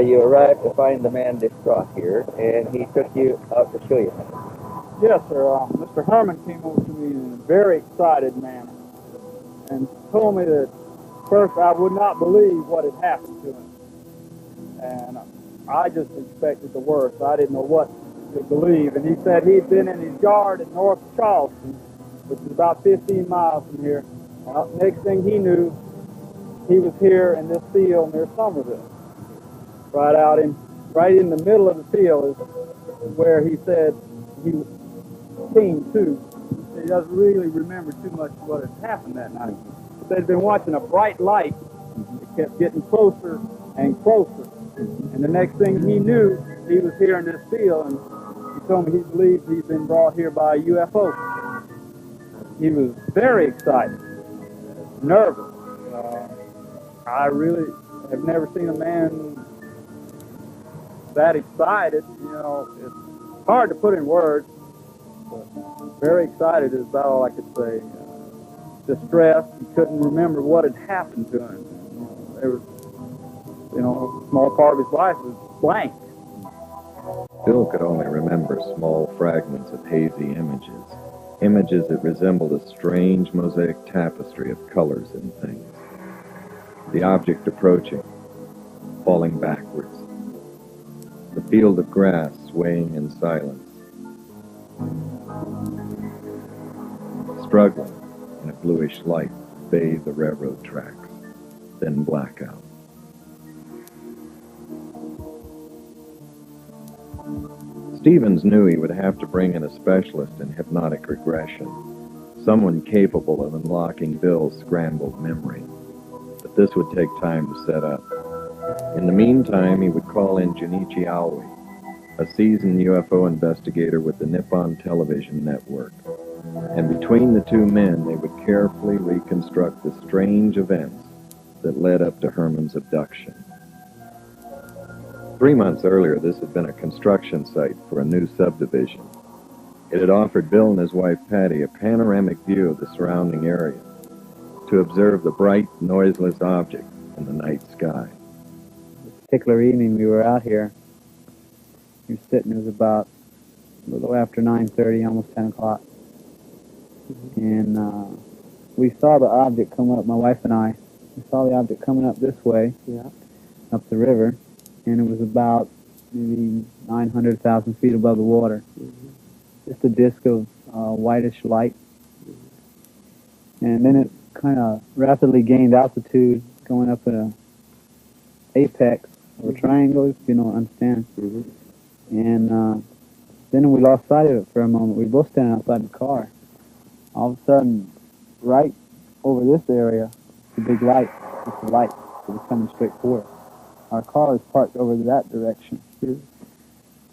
You arrived to find the man distraught here, and he took you out to show you. Yes, sir. Mr. Herman came over to me in a very excited manner and told me that first I would not believe what had happened to him. And I just expected the worst. I didn't know what to believe. And he said he'd been in his yard in North Charleston, which is about 15 miles from here. Next thing he knew, he was here in this field near Somerville. Right in the middle of the field is where he said he came to. He doesn't really remember too much of what had happened that night. He said he'd been watching a bright light. It kept getting closer and closer. And the next thing he knew, he was here in this field, and he told me he believed he'd been brought here by a UFO. He was very excited, nervous. I really have never seen a man that excited. You know, it's hard to put in words, but very excited is about all I could say. Distressed, he couldn't remember what had happened to him. There was, a small part of his life was blank. Bill could only remember small fragments of hazy images that resembled a strange mosaic tapestry of colors and things. The object approaching, falling backwards. The field of grass swaying in silence. Struggling in a bluish light to bathe the railroad tracks, then blackout. Stevens knew he would have to bring in a specialist in hypnotic regression, someone capable of unlocking Bill's scrambled memory. But this would take time to set up. In the meantime, he would call in Junichi Aoi, a seasoned UFO investigator with the Nippon Television Network. And between the two men, they would carefully reconstruct the strange events that led up to Herman's abduction. 3 months earlier, this had been a construction site for a new subdivision. It had offered Bill and his wife Patty a panoramic view of the surrounding area to observe the bright, noiseless object in the night sky. This particular evening we were out here. We were sitting, it was about a little after 9:30, almost 10 o'clock. And we saw the object come up, my wife and I. We saw the object coming up this way, up the river. And it was about maybe 900,000 feet above the water. Just a disc of whitish light. And then it kind of rapidly gained altitude, going up in a apex of a triangle, if you don't understand. And then we lost sight of it for a moment. We were both standing outside the car. All of a sudden, right over this area, the big light, just a light that was coming straight for us. Our car was parked over that direction.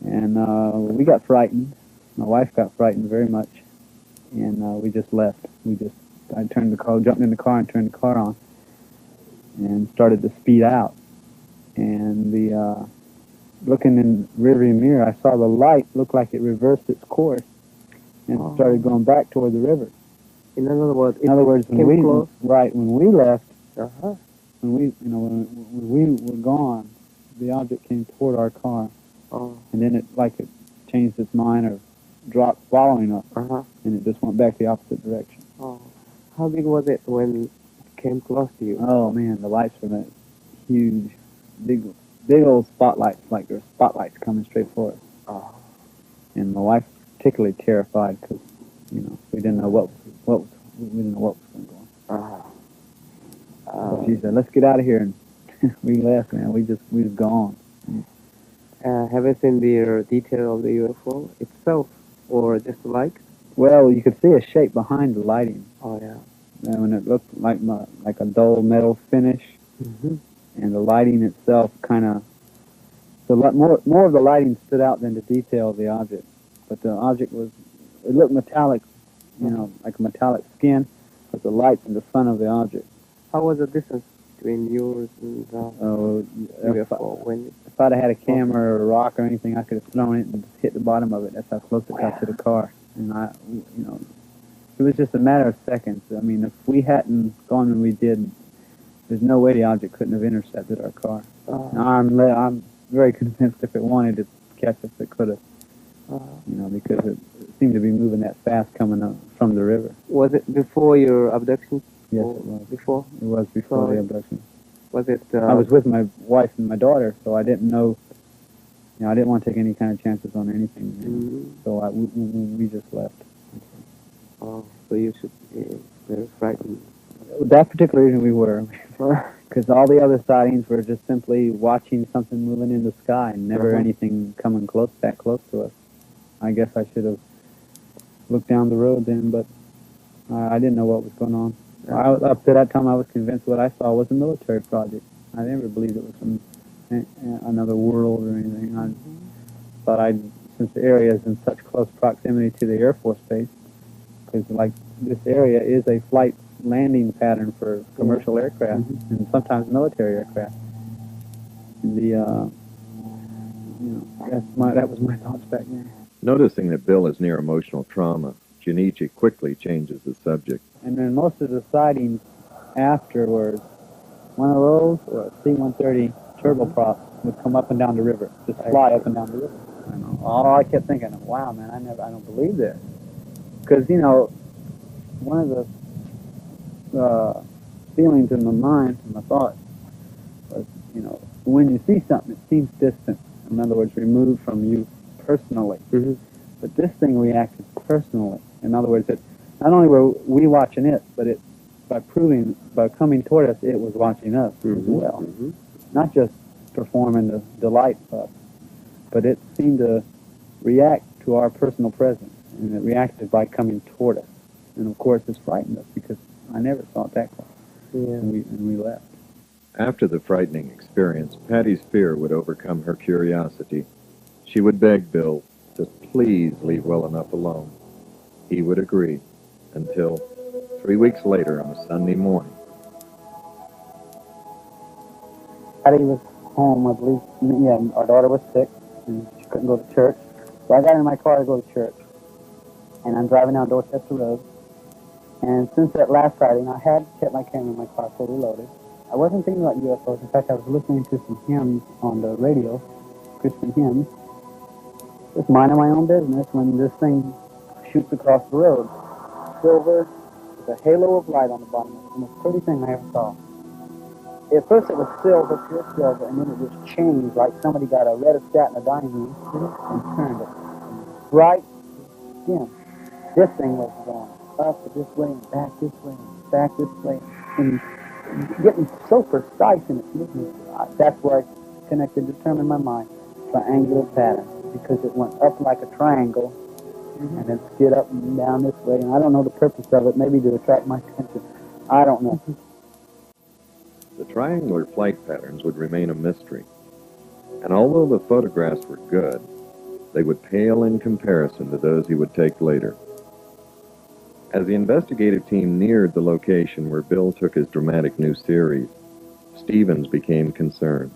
And we got frightened. My wife got frightened very much. And we just left. I turned the car, jumped in the car and turned the car on. And started to speed out. And looking in the rearview mirror, I saw the light look like it reversed its course. And it started going back toward the river. In other words, when we left, when we were gone, the object came toward our car. And then it changed its mind or dropped following us. And it just went back the opposite direction. How big was it when it came close to you? Oh man, the lights were that huge, big old spotlights, like there were spotlights coming straight for us. And my wife was particularly terrified because, we didn't know what was going on. So she said, "Let's get out of here," and we left. Man, we was gone. Have you seen the detail of the UFO itself, or just the light? Well, you could see a shape behind the lighting. Oh yeah. And when it looked like a dull metal finish, and the lighting itself kind of, more of the lighting stood out than the detail of the object. But the object it looked metallic, you know, like a metallic skin, but the lights in the front of the object. How was the distance between yours and UFO? If I'd have had a camera or a rock or anything, I could have thrown it and just hit the bottom of it. That's how close it got to the car. And you know, it was just a matter of seconds. I mean, if we hadn't gone when we did, there's no way the object couldn't have intercepted our car. I'm very convinced if it wanted to catch us, it could have. You know, because it seemed to be moving that fast coming up from the river. Was it before your abduction? Yes, it was. Before? It was before the abduction. Was it? I was with my wife and my daughter, so I didn't know. You know, I didn't want to take any kind of chances on anything. You know? So we just left. Oh, so you should be very frightened. That particular reason we were, because all the other sightings were just simply watching something moving in the sky, and never anything coming that close to us. I guess I should have looked down the road then, but I didn't know what was going on. Up to that time, I was convinced what I saw was a military project. I never believed it was from another world or anything. I thought since the area is in such close proximity to the Air Force Base, because like this area is a flight landing pattern for commercial aircraft and sometimes military aircraft. And that was my thoughts back then. Noticing that Bill is near emotional trauma, Junichi quickly changes the subject. And then most of the sightings afterwards, one of those, or a C-130 turboprop, would come up and down the river, just fly up and down the river. I kept thinking, wow, man, I don't believe this. Because, you know, one of the feelings in my mind, and my thoughts, was, you know, when you see something, it seems distant. In other words, removed from you personally. But this thing reacted personally. In other words, not only were we watching it, but by coming toward us, it was watching us as well. Not just performing the delight of, but it seemed to react to our personal presence, and it reacted by coming toward us. And of course, it frightened us because I never saw it that close. And we left. After the frightening experience, Patty's fear would overcome her curiosity. She would beg Bill to please leave well enough alone. He would agree, until 3 weeks later on a Sunday morning. Patty was home, I believe. Yeah, our daughter was sick, and she couldn't go to church. So I got in my car to go to church, and I'm driving down Dorchester Road. And since that last sighting, I had kept my camera in my car fully loaded. I wasn't thinking about UFOs. In fact, I was listening to some hymns on the radio, Christian hymns, just minding my own business when this thing shoots across the road. Silver, with a halo of light on the bottom. It was the most pretty thing I ever saw. At first it was silver, pure silver, and then it just changed like somebody got a rheostat in a dining room and turned it. Bright, dim. This thing was going up this way and back this way and back this way, and getting so precise in its movement. That's where I determined my mind, triangular pattern, because it went up like a triangle and then skid up and down this way. And I don't know the purpose of it, maybe to attract my attention. I don't know. The triangular flight patterns would remain a mystery. And although the photographs were good, they would pale in comparison to those he would take later. As the investigative team neared the location where Bill took his dramatic new series, Stevens became concerned.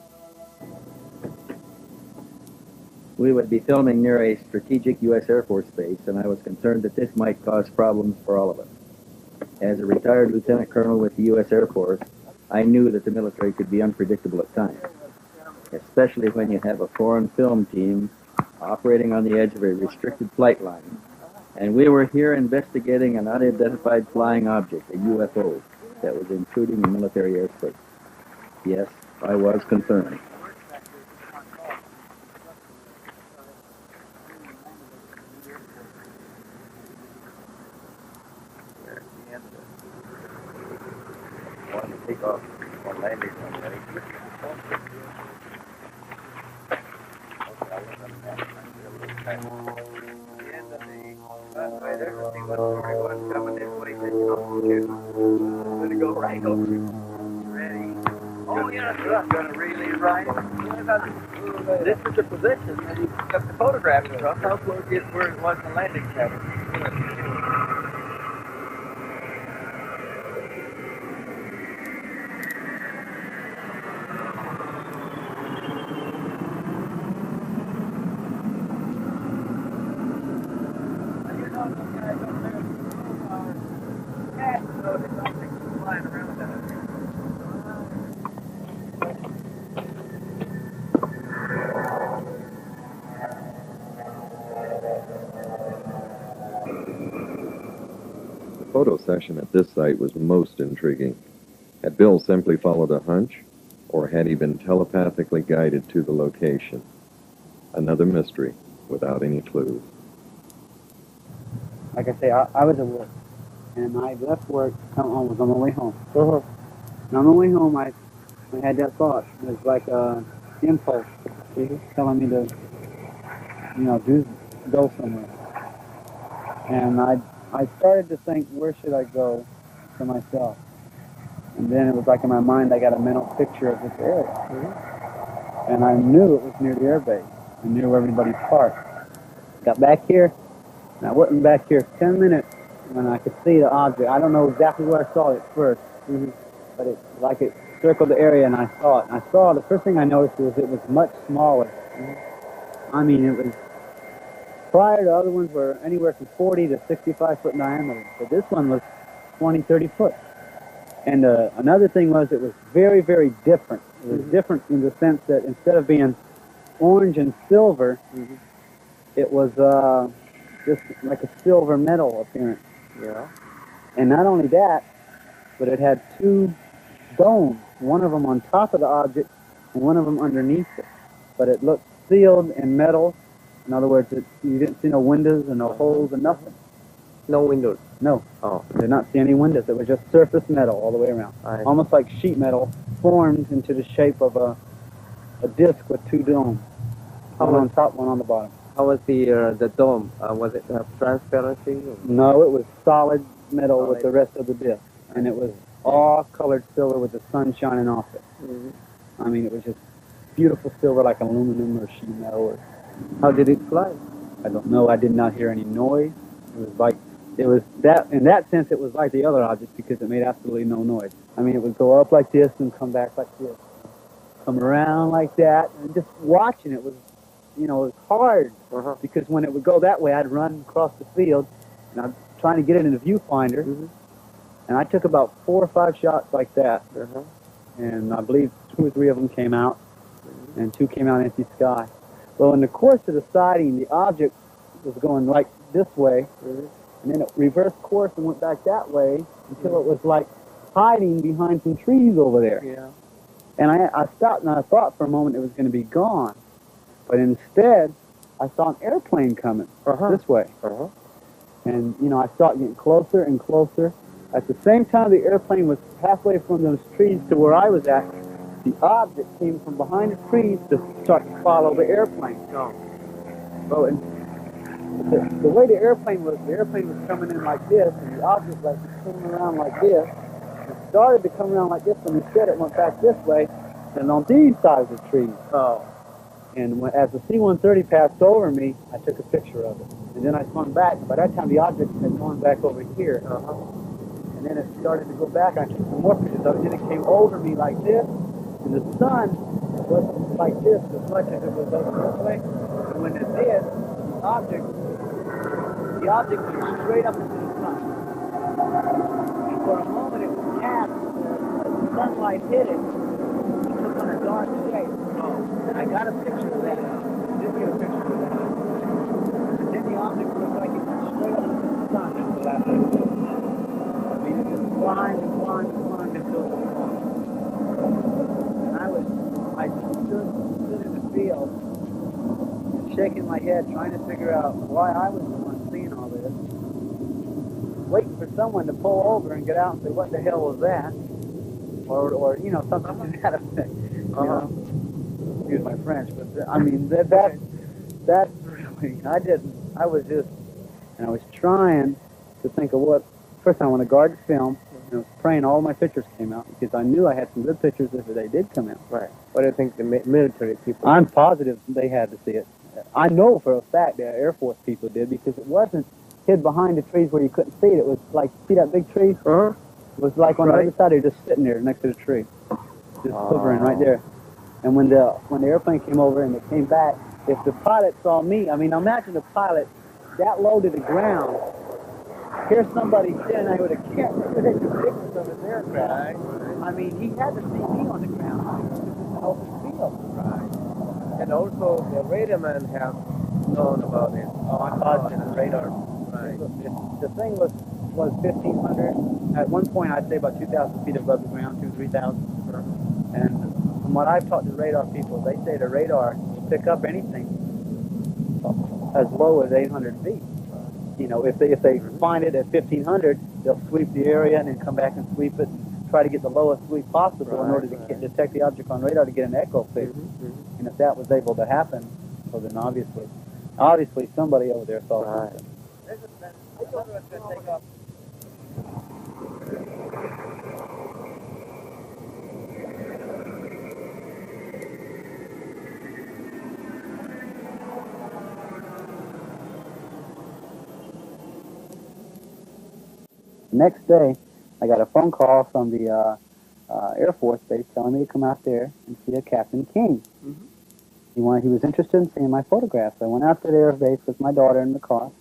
We would be filming near a strategic U.S. Air Force base, and I was concerned that this might cause problems for all of us. As a retired lieutenant colonel with the U.S. Air Force, I knew that the military could be unpredictable at times, especially when you have a foreign film team operating on the edge of a restricted flight line. And we were here investigating an unidentified flying object, a UFO, that was intruding in military airspace. Yes, I was concerned. Take off on landing on the end of the runway there, the C-131 coming this way, taking off the chute. Gonna go right over. Ready? Oh, yeah. I'm going to really right. This is the position that he took the photograph from. How close it where it was in the landing pattern. The photo session at this site was most intriguing. Had Bill simply followed a hunch, or had he been telepathically guided to the location? Another mystery without any clues. Like I say, I was at work, and I left work, was on my way home. And on my way home, I had that thought. It was like a impulse telling me to, go somewhere. And I started to think, where should I go for myself? And then it was like in my mind, I got a mental picture of this area. And I knew it was near the air base. I knew where everybody parked. Got back here, and I wasn't back here 10 minutes when I could see the object. I don't know exactly where I saw it first, but it circled the area, and I saw it. And I saw, the first thing I noticed was it was much smaller. I mean, it was, prior to other ones were anywhere from 40 to 65 foot diameter, but this one was 20, 30 foot. And another thing was it was very, very different. It was different in the sense that instead of being orange and silver, it was just like a silver metal appearance. Yeah. And not only that, but it had two domes, one of them on top of the object and one of them underneath it. But it looked sealed in metal. In other words, you didn't see no windows and no holes and nothing. No windows. No. Oh. I did not see any windows. It was just surface metal all the way around. Almost like sheet metal formed into the shape of a disc with two domes. One on top, one on the bottom. How was the dome? Was it transparency? Or? No, it was solid metal with the rest of the disc. And it was all colored silver with the sun shining off it. I mean, it was just beautiful silver like aluminum or sheet metal. Or, how did it fly? I don't know. I did not hear any noise. It was like, in that sense, it was like the other objects because it made absolutely no noise. I mean, it would go up like this and come back like this. Come around like that. And just watching it was, it was hard. Because when it would go that way, I'd run across the field and I'm trying to get it in the viewfinder. And I took about 4 or 5 shots like that. And I believe 2 or 3 of them came out. And 2 came out empty sky. Well, in the course of the sighting, the object was going like this way. And then it reversed course and went back that way until it was like hiding behind some trees over there. Yeah. And I stopped and I thought for a moment it was going to be gone. But instead, I saw an airplane coming this way. And, I saw it getting closer and closer. At the same time the airplane was halfway from those trees to where I was at, the object came from behind the trees to start to follow the airplane. Oh, and the way the airplane was coming in like this, and the object like came around like this. It started to come around like this, and instead it went back this way, and on these sides of the trees. And as the C-130 passed over me, I took a picture of it. And then I swung back. By that time, the object had gone back over here. And then it started to go back. I took some more pictures of it. And then it came over me like this. And the sun wasn't like this as much as it was over this way. And when it did, the object went straight up into the sun. And for a moment, it was cast. As the sunlight hit it, it took on a dark shape. And I got a picture of that. I did get a picture of that. And then the object looked like it went straight up into the sun. That's the last thing. I mean, it just climbed and climbed and climbed until it was gone. And I stood in the field, shaking my head, trying to figure out why I was the one seeing all this. Waiting for someone to pull over and get out and say, what the hell was that? Or something to that effect. Excuse my French, but I mean, that's really, I was trying to think of what, first I want to guard the film, I was praying all my pictures came out because I knew I had some good pictures if they did come out. Right. What do you think the military people? I'm positive they had to see it. I know for a fact that Air Force people did because it wasn't hid behind the trees where you couldn't see it. It was like, see that big tree? Uh-huh. It was like on the other side, they're just sitting there next to the tree, just hovering right there. And when the airplane came over and it came back, if the pilot saw me, I mean, imagine the pilot that low to the ground. Here's somebody standing there with a camera with the pictures of his aircraft. I mean, he had to see me on the ground. This is an open field. Right. And also the radar man have known about it. Oh, I'm positive the radar. Right. The thing was 1,500. At one point, I'd say about 2,000 feet above the ground, 2,000 to 3,000. And from what I've talked to radar people, they say the radar will pick up anything as low as 800 feet. You know, if they find it at 1,500, they'll sweep the area and then come back and sweep it, try to get the lowest sweep possible in order to detect the object on radar to get an echo fix. And if that was able to happen, well then obviously somebody over there saw something. Next day, I got a phone call from the Air Force base telling me to come out there and see a Captain King. He was interested in seeing my photographs. I went out to the Air Base with my daughter in the car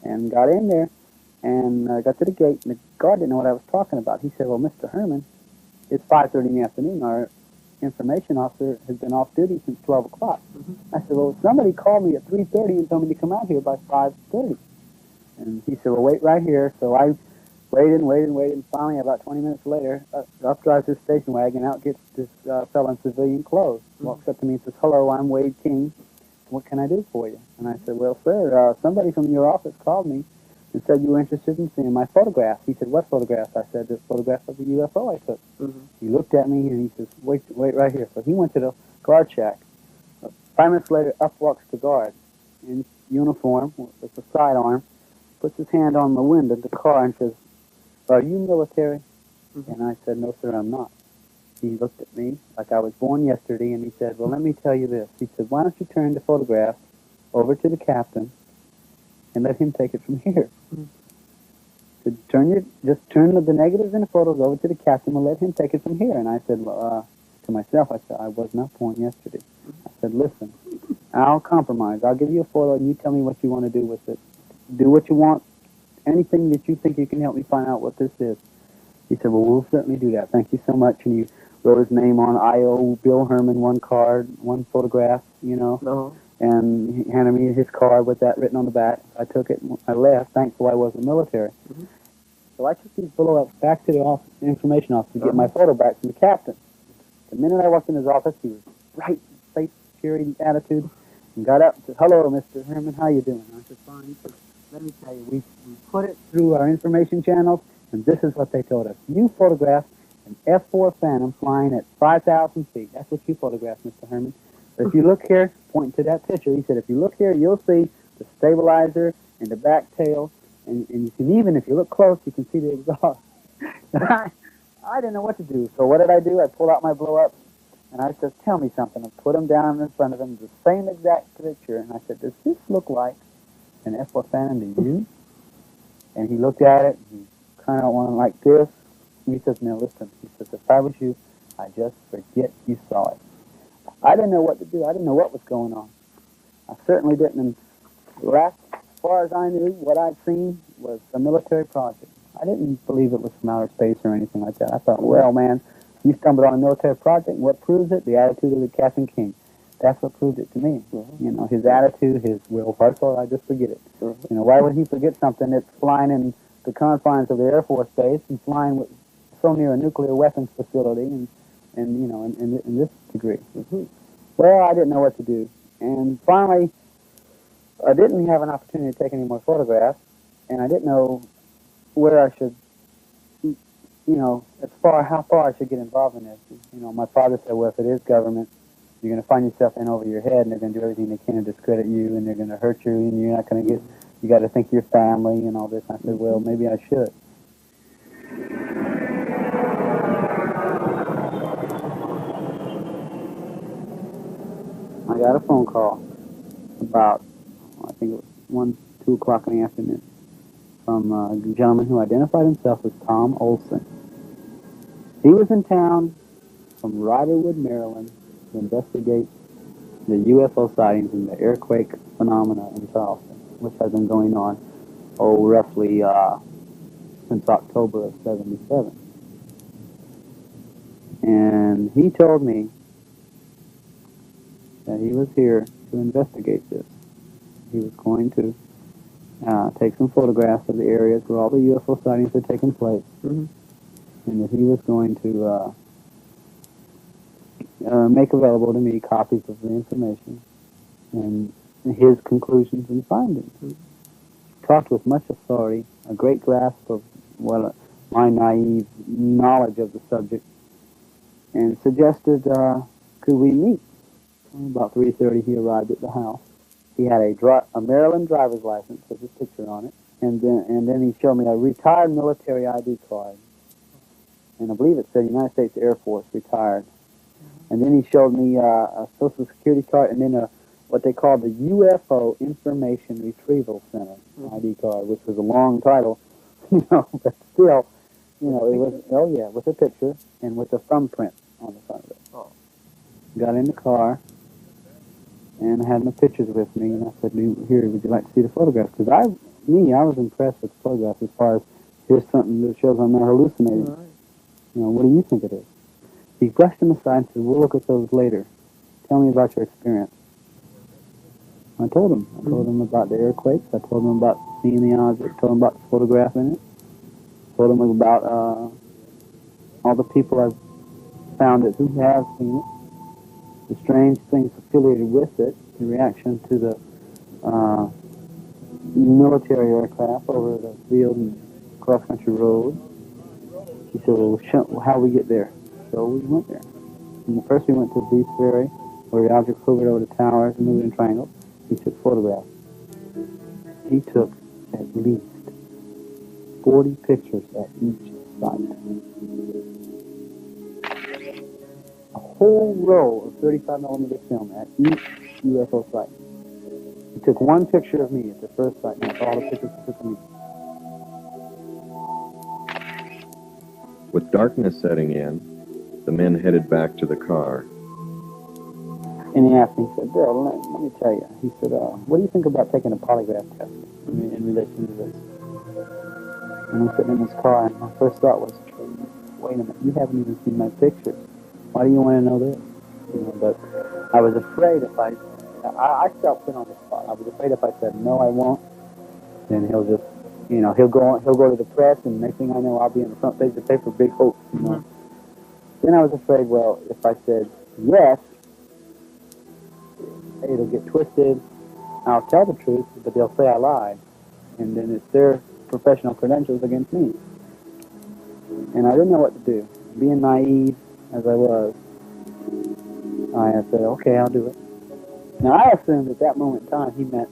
and got in there and got to the gate, and the guard didn't know what I was talking about. He said, well, Mr. Herman, it's 5:30 in the afternoon. Our information officer has been off duty since 12 o'clock. I said, well, somebody called me at 3:30 and told me to come out here by 5:30. And he said, well, wait right here. So I waited, and finally, about 20 minutes later, up drives this station wagon, out gets this fellow in civilian clothes, walks up to me and says, hello, I'm Wade King. What can I do for you? And I said, well, sir, somebody from your office called me and said you were interested in seeing my photographs. He said, what photographs? I said, this photograph of the UFO I took. He looked at me and he says, wait right here. So he went to the guard shack. 5 minutes later, up walks the guard in uniform with a sidearm, puts his hand on the window of the car and says, are you military? And I said, no, sir, I'm not. He looked at me like I was born yesterday, and he said, well, let me tell you this. He said, why don't you turn the photograph over to the captain and let him take it from here? So just turn the negatives and the photos over to the captain and let him take it from here. And I said, to myself, I said, I was not born yesterday. I said, listen, I'll compromise. I'll give you a photo, and you tell me what you want to do with it. Do what you want. Anything that you think you can help me find out what this is. He said, well, we'll certainly do that. Thank you so much. And he wrote his name on I.O. Bill Herman, one card, one photograph, you know. And he handed me his card with that written on the back. I took it and I left, thankful I wasn't military. So I took these blow-ups back to the information office to get my photo back from the captain. The minute I walked in his office, he was bright, face, cheery attitude, and got up and said, hello, Mr. Herman, how you doing? I said, fine. He said, let me tell you, we put it through our information channels, and this is what they told us. You photographed an F-4 Phantom flying at 5,000 feet. That's what you photographed, Mr. Herman. But if you look here, pointing to that picture, he said, if you look here, you'll see the stabilizer and the back tail, and you can even, if you look close, you can see the exhaust. I didn't know what to do. So what did I do? I pulled out my blow-ups, and I said, tell me something. I put them down in front of him, the same exact picture, and I said, does this look like an F-4 Phantom to you? And he looked at it, and he kind of went like this. And he says, now listen, he says, if I was you, I'd just forget you saw it. I didn't know what to do. I didn't know what was going on. I certainly didn't. And as far as I knew, what I'd seen was a military project. I didn't believe it was from outer space or anything like that. I thought, well, man, you stumbled on a military project, and what proves it? The attitude of the Captain King. That's what proved it to me. You know, his attitude, his will. I thought I'd just forget it. You know, why would he forget something that's flying in the confines of the Air Force Base and flying so near a nuclear weapons facility and you know, in this degree? Well, I didn't know what to do. And finally, I didn't have an opportunity to take any more photographs, and I didn't know where I should, you know, how far I should get involved in this. You know, my father said, well, if it is government, you're going to find yourself in over your head, and they're going to do everything they can to discredit you, and they're going to hurt you, and you're not going to get, you got to think of your family and all this. I said, well, maybe I should. I got a phone call about, I think it was 1, 2 o'clock in the afternoon from a gentleman who identified himself as Tom Olson. He was in town from Riderwood, Maryland, to investigate the UFO sightings and the earthquake phenomena in Charleston, which has been going on, roughly since October of '77. And he told me that he was here to investigate this. He was going to take some photographs of the areas where all the UFO sightings had taken place, and that he was going to make available to me copies of the information and his conclusions and findings. He talked with much authority, a great grasp of my naive knowledge of the subject, and suggested, could we meet? About 3:30 he arrived at the house. He had a Maryland driver's license with his picture on it, and then he showed me a retired military ID card, and I believe it said United States Air Force retired. And then he showed me a Social Security card, and then what they called the UFO Information Retrieval Center ID card, which was a long title, but still, it was, with a picture and with a thumbprint on the front of it. Got in the car, and I had my pictures with me, and I said, here, would you like to see the photographs? Because I was impressed with the photographs as far as, here's something that shows I'm not hallucinating. Right. What do you think it is? He brushed them aside and said, we'll look at those later. Tell me about your experience. I told him. I told him about the earthquakes. I told him about seeing the object. Told him about photographing it. Told him about all the people I've found who have seen it. The strange things affiliated with it. The reaction to the military aircraft over the field and cross-country road. He said, well, how we get there? So we went there. And first we went to Beast Ferry, where the objects hovered over the towers and moved in triangles. He took photographs. He took at least 40 pictures at each site. A whole roll of 35mm film at each UFO site. He took one picture of me at the first site, and that's all the pictures he took of me. With darkness setting in, the men headed back to the car. And he asked me, he said, Bill, let me tell you. He said, what do you think about taking a polygraph test in relation to this? And I'm sitting in his car, and my first thought was, wait a minute, you haven't even seen my pictures. Why do you want to know this? But I was afraid if I felt put on the spot. I was afraid if I said, no, I won't, then he'll just, he'll go to the press, and next thing I know, I'll be on the front page of the paper, big hoax, Then I was afraid, well, if I said yes, it'll get twisted. I'll tell the truth, but they'll say I lied. And then it's their professional credentials against me. And I didn't know what to do. Being naive as I was, I said, okay, I'll do it. Now, I assumed at that moment in time he meant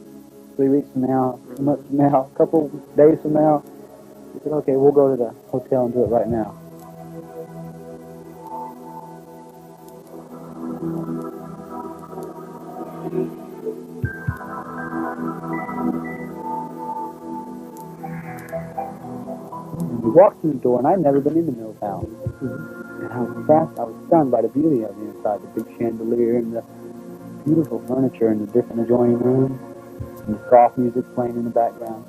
3 weeks from now, a month from now, a couple days from now. He said, okay, we'll go to the hotel and do it right now. We walked through the door, and I'd never been in the Mills house. And I was stunned by the beauty of the inside, the big chandelier and the beautiful furniture in the different adjoining rooms, and the soft music playing in the background.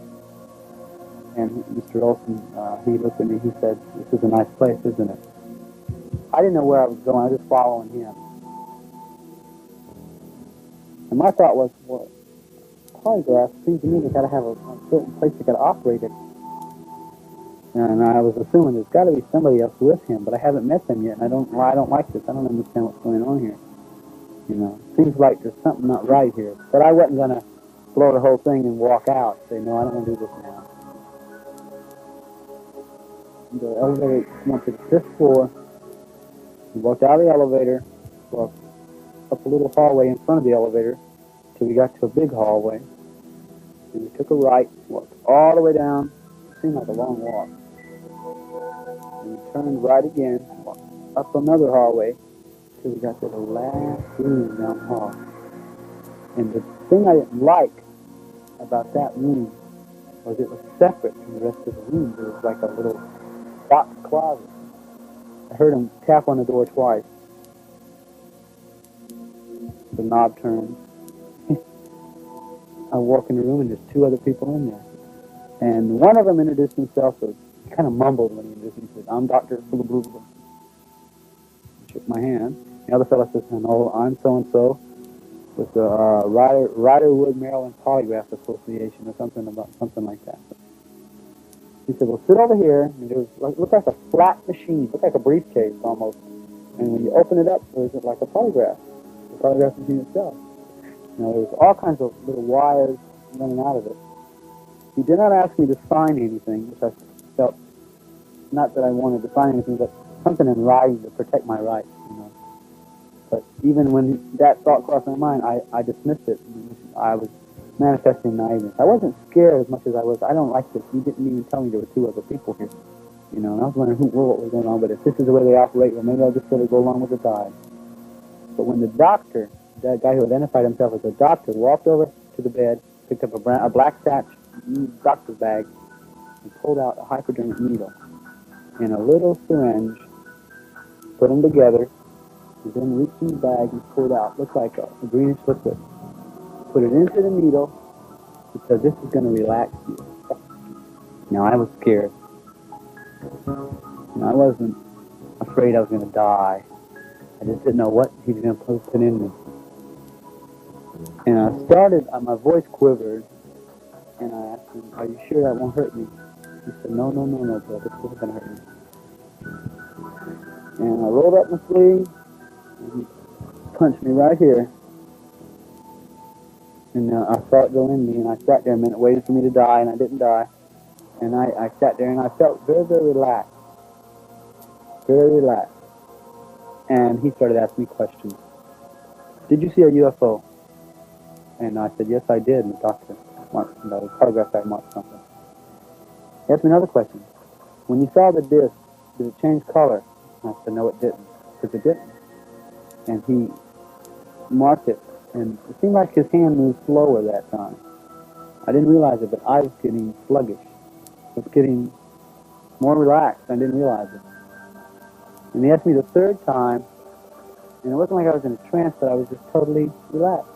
And Mr. Olson, he looked at me, he said, this is a nice place, isn't it? I didn't know where I was going, I was just following him. And my thought was, well, polygraph seems to me they got to have a certain place they got to operate it. And I was assuming there's got to be somebody else with him, but I haven't met them yet, and I don't like this. I don't understand what's going on here. Seems like there's something not right here. But I wasn't going to blow the whole thing and walk out and say, no, I don't want to do this now. The elevator went to the 5th floor. We walked out of the elevator, walked up a little hallway in front of the elevator till we got to a big hallway. And we took a right, walked all the way down. It seemed like a long walk. And we turned right again, walked up another hallway till we got to the last room down the hall. And the thing I didn't like about that room was it was separate from the rest of the room. It was like a little box closet. I heard him tap on the door twice. The knob turned. I walk in the room and there's two other people in there. And one of them introduced himself, so he kind of mumbled when he introduced himself. He said, "I'm Dr. Blah, blah, blah." He shook my hand. The other fellow says, "No, I'm so-and-so with the Riderwood, Maryland Polygraph Association," or something like that. He said, "Well, sit over here." And it was looked like a flat machine, looked like a briefcase almost. And when you open it up, there was like a polygraph, the polygraph machine itself. You know, there was all kinds of little wires running out of it. He did not ask me to sign anything, which I felt, not that I wanted to sign anything, but something in writing to protect my rights, you know. But even when that thought crossed my mind, I dismissed it. I was manifesting naiveness. I wasn't scared as much as I was, I don't like this. You didn't even tell me there were two other people here. You know, and I was wondering what was going on, but if this is the way they operate, well, maybe I'll just sort of go along with the tide. But when the doctor, that guy who identified himself as a doctor, walked over to the bed, picked up a black satch doctor's bag, and pulled out a hypodermic needle and a little syringe, put them together, and then reached in the bag and pulled out, looked like a greenish liquid. Put it into the needle, because this is going to relax you. Now, I was scared. I wasn't afraid I was going to die. I just didn't know what he was going to put in me. And I started, my voice quivered, and I asked him, "Are you sure that won't hurt me?" He said, no, Bill, this isn't going to hurt me. And I rolled up my sleeve, and he punched me right here. And I saw it go in me, and I sat there a minute, waiting for me to die, and I didn't die. And I sat there, and I felt very, very relaxed. Very relaxed. And he started asking me questions. "Did you see a UFO?" And I said, "Yes, I did." And the doctor marked, the photograph guy marked something. He asked me another question. "When you saw the disc, did it change color?" And I said, "No, it didn't." Because it didn't. And he marked it. And it seemed like his hand moved slower that time. I didn't realize it, but I was getting sluggish. I was getting more relaxed. I didn't realize it. And he asked me the third time, and it wasn't like I was in a trance, but I was just totally relaxed.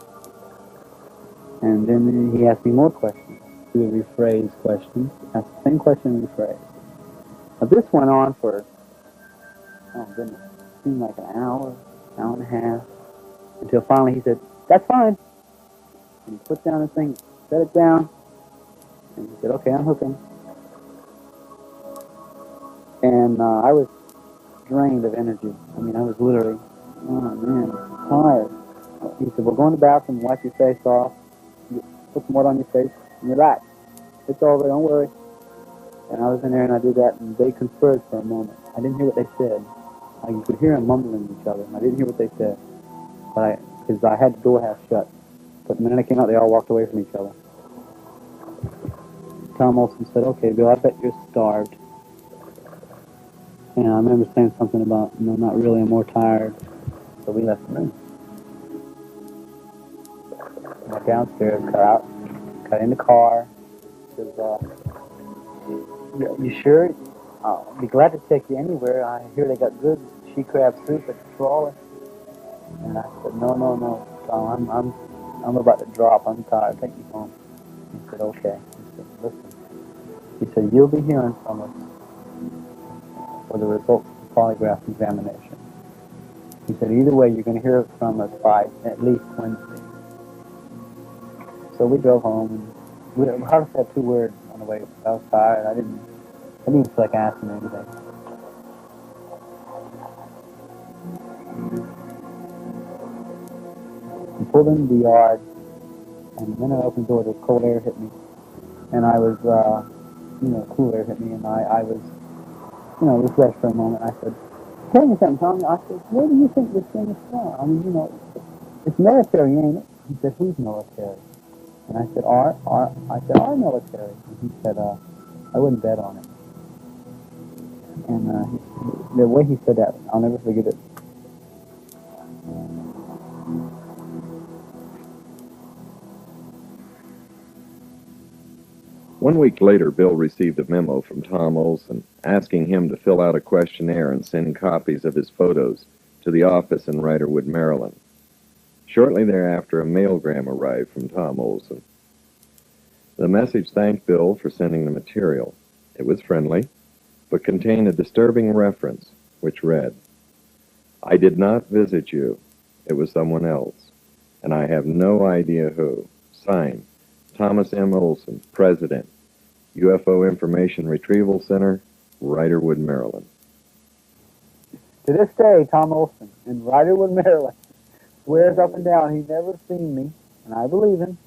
And then he asked me more questions. He would rephrase questions, ask the same question and rephrase. Now this went on for, oh goodness, it seemed like an hour and a half, until finally he said, "That's fine." And he put down the thing, set it down, and he said, "Okay, I'm hooking." And I was drained of energy. I mean, I was literally, oh man, tired. He said, "Well, go in the bathroom, wipe your face off, put some water on your face, and relax. It's over, don't worry." And I was in there and I did that, and they conferred for a moment. I didn't hear what they said. You could hear them mumbling each other, and I didn't hear what they said. But because I had the door half shut. But the minute I came out, they all walked away from each other. Tom Olson said, "Okay, Bill, I bet you're starved." And I remember saying something about, not really, I'm more tired. So we left the room. Went downstairs, got in the car. Says, "You sure? I'll be glad to take you anywhere. I hear they got good she crab soup at the trawler." And I said, no, Tom, I'm about to drop. I'm tired. Take me home." He said, "Okay." He said, "Listen." He said, "You'll be hearing from us for the results of the polygraph examination." He said, "Either way, you're going to hear from us by at least Wednesday." So we drove home, and we hardly said 2 words on the way. I was tired. I didn't feel like asking anything. We pulled into the yard, and the minute I opened the door, the cold air hit me. And I was, cool air hit me, and I was, refreshed for a moment. I said, "Tell me something, Tom." I said, "Where do you think this thing is from? I mean, it's military, ain't it?" He said, "Who's military?" And I said, our military." And he said, "I wouldn't bet on it." And the way he said that, I'll never forget it. 1 week later, Bill received a memo from Tom Olson asking him to fill out a questionnaire and send copies of his photos to the office in Riderwood, Maryland. Shortly thereafter, a mailgram arrived from Tom Olson. The message thanked Bill for sending the material. It was friendly, but contained a disturbing reference, which read, "I did not visit you. It was someone else, and I have no idea who. Signed, Thomas M. Olson, President, UFO Information Retrieval Center, Riderwood, Maryland." To this day, Tom Olson in Riderwood, Maryland, swears up and down he's never seen me, and I believe him.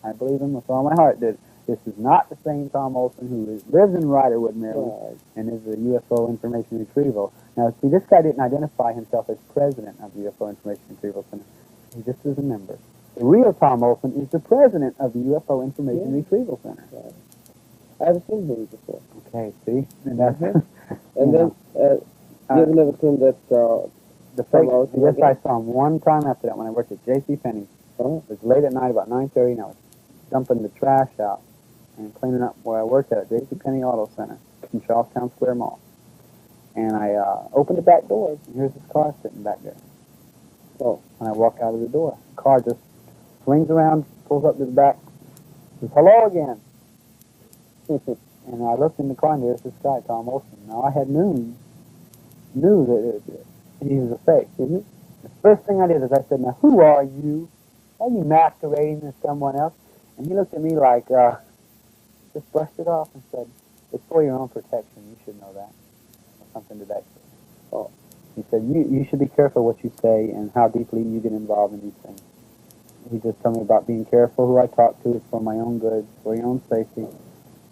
I believe him with all my heart that this is not the same Tom Olson who lives in Riderwood, Maryland, and is a UFO Information Retrieval. Now, see, this guy didn't identify himself as president of the UFO Information Retrieval Center. He just is a member. The real Tom Olson is the president of the UFO Information Retrieval Center. I've seen him before. Okay, see? And that's... And then, you've never seen that, The fake, yes, I saw him one time after that when I worked at J.C. Penney's. Oh. It was late at night, about 9:30, and I was dumping the trash out and cleaning up where I worked at J.C. Penney Auto Center in Charlestown Square Mall. And I opened the back door, and here's this car sitting back there. So, when I walk out of the door, the car just swings around, pulls up to the back, says, "Hello again." And I looked in the car, and there's this guy, Tom Olson. Now, I had knew that he was a fake. The first thing I did is I said, "Now, who are you? Are you masquerading as someone else?" And he looked at me like, just brushed it off and said, "It's for your own protection. You should know that." Or something to that effect. Oh. He said, you should be careful what you say and how deeply you get involved in these things. He just told me about being careful who I talk to. It's for my own good, for your own safety.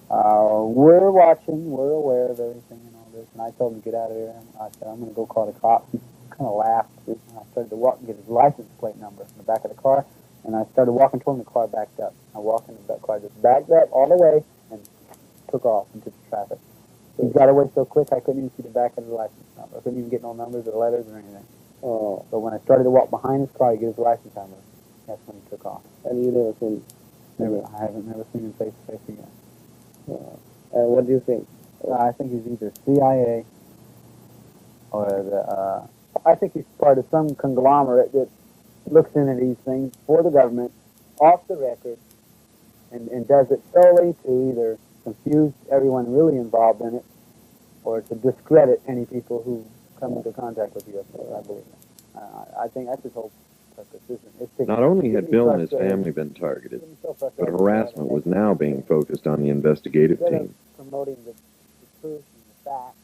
We're watching. We're aware of everything and all this. And I told him to get out of there. I said, "I'm going to go call the cops." He kind of laughed. And I started to walk and get his license plate number in the back of the car. And I started walking toward him. The car backed up. I walked into that car, just backed up all the way and took off into the traffic. He got away so quick I couldn't even see the back of the license number. I couldn't even get no numbers or letters or anything. Oh. So when I started to walk behind his car to get his license number, that's when he took off. And you never seen him? I haven't never seen him face to face again. What do you think? I think he's either CIA or I think he's part of some conglomerate that looks into these things for the government, off the record, and does it solely to either confuse everyone really involved in it or to discredit any people who come into contact with UFOs, I believe. I think that's his whole purpose, isn't it? Not only had Bill and his family been targeted, but harassment was now being focused on the investigative team. Promoting the truth and the facts.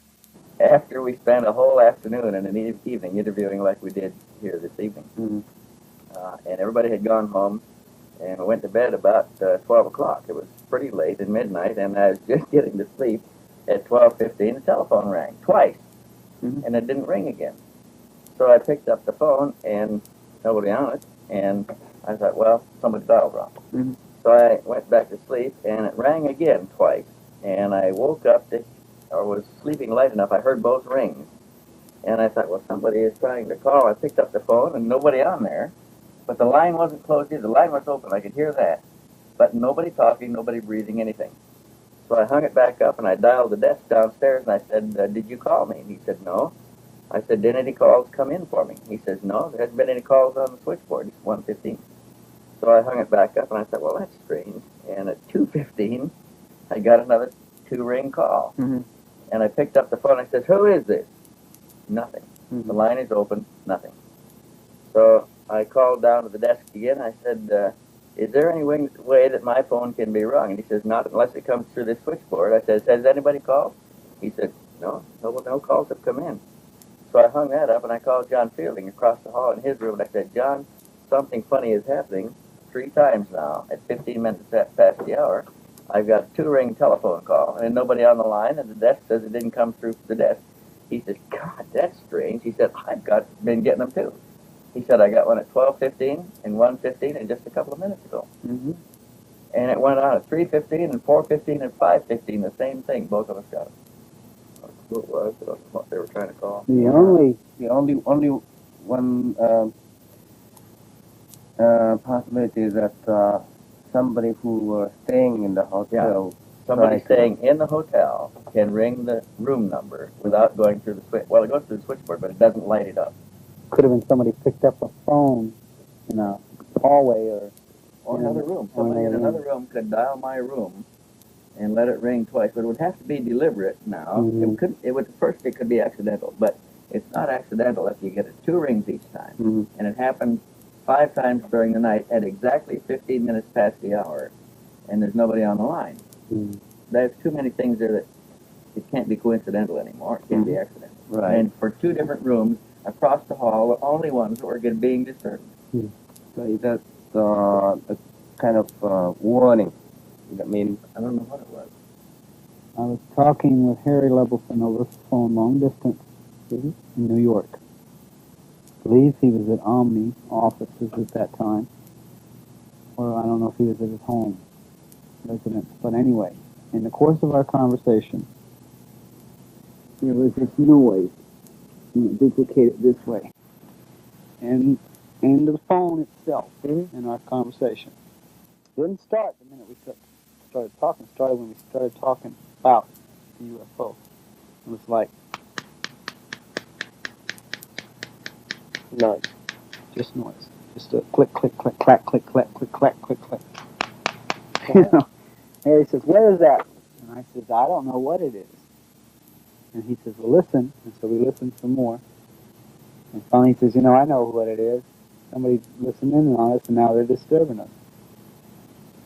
After we spent a whole afternoon and an evening interviewing like we did here this evening, and everybody had gone home, and we went to bed about 12 o'clock. It was pretty late at midnight, and I was just getting to sleep. At 12:15, the telephone rang twice, and it didn't ring again. So I picked up the phone, and nobody on it, and I thought, well, somebody dialed wrong. So I went back to sleep, and it rang again twice, and I woke up, or was sleeping light enough, I heard both rings, and I thought, well, somebody is trying to call. I picked up the phone, and nobody on there, but the line wasn't closed either. The line was open, I could hear that, but nobody talking, nobody breathing, anything. So I hung it back up, and I dialed the desk downstairs, and I said, did you call me? And he said, no. I said, did any calls come in for me? He says, no, there hasn't been any calls on the switchboard. It's 1:15. So I hung it back up, and I said, well, that's strange. And at 2:15, I got another 2-ring call. And I picked up the phone, and I said, who is this? Nothing. The line is open, nothing. So I called down to the desk again. I said, is there any way that my phone can be rung? And he says, not unless it comes through this switchboard. I said, has anybody called? He said, no calls have come in. So I hung that up, and I called John Fielding across the hall in his room, and I said, John, something funny is happening 3 times now. At 15 minutes past the hour, I've got a 2-ring telephone call, and nobody on the line, and the desk says it didn't come through the desk. He says, God, that's strange. He said, I've been getting them too. He said, I got one at 12:15 and 1:15 and just a couple of minutes ago. And it went on at 3:15 and 4:15 and 5:15, the same thing. Both of us got it. What was what they were trying to call? The only one possibility is that somebody who was staying in the hotel Somebody Right. staying in the hotel can ring the room number without going through the switch. Well, it goes through the switchboard, but it doesn't light it up. Could have been somebody picked up a phone in a hallway Or Yeah. another room. Or Somebody in another another room could dial my room and let it ring twice, but it would have to be deliberate now. Mhm. It would first it could be accidental, but it's not accidental if you get it 2 rings each time. Mhm. And it happened 5 times during the night at exactly 15 minutes past the hour, and there's nobody on the line. Mhm. There's too many things there that it can't be coincidental anymore. It can't be accidental. Right. And for 2 different rooms across the hall, the only ones that were being disturbed. So that's a kind of warning. I mean, I don't know what it was. I was talking with Harry Levelson over the phone long distance in New York. I believe he was at Omni offices at that time. Or I don't know if he was at his home residence. But anyway, in the course of our conversation, there was this noise, duplicated this way. And the phone itself in our conversation. Didn't start the minute we started talking. It started when we started talking about the UFO. It was like None. just noise. Just a click, click, click, clack, click, clack, click, clack, click, clack. You know, Harry says, "What is that?" And I says, "I don't know what it is." And he says, "Well, listen." And so we listened some more. And finally he says, "You know, I know what it is. Somebody's listening on us, and now they're disturbing us."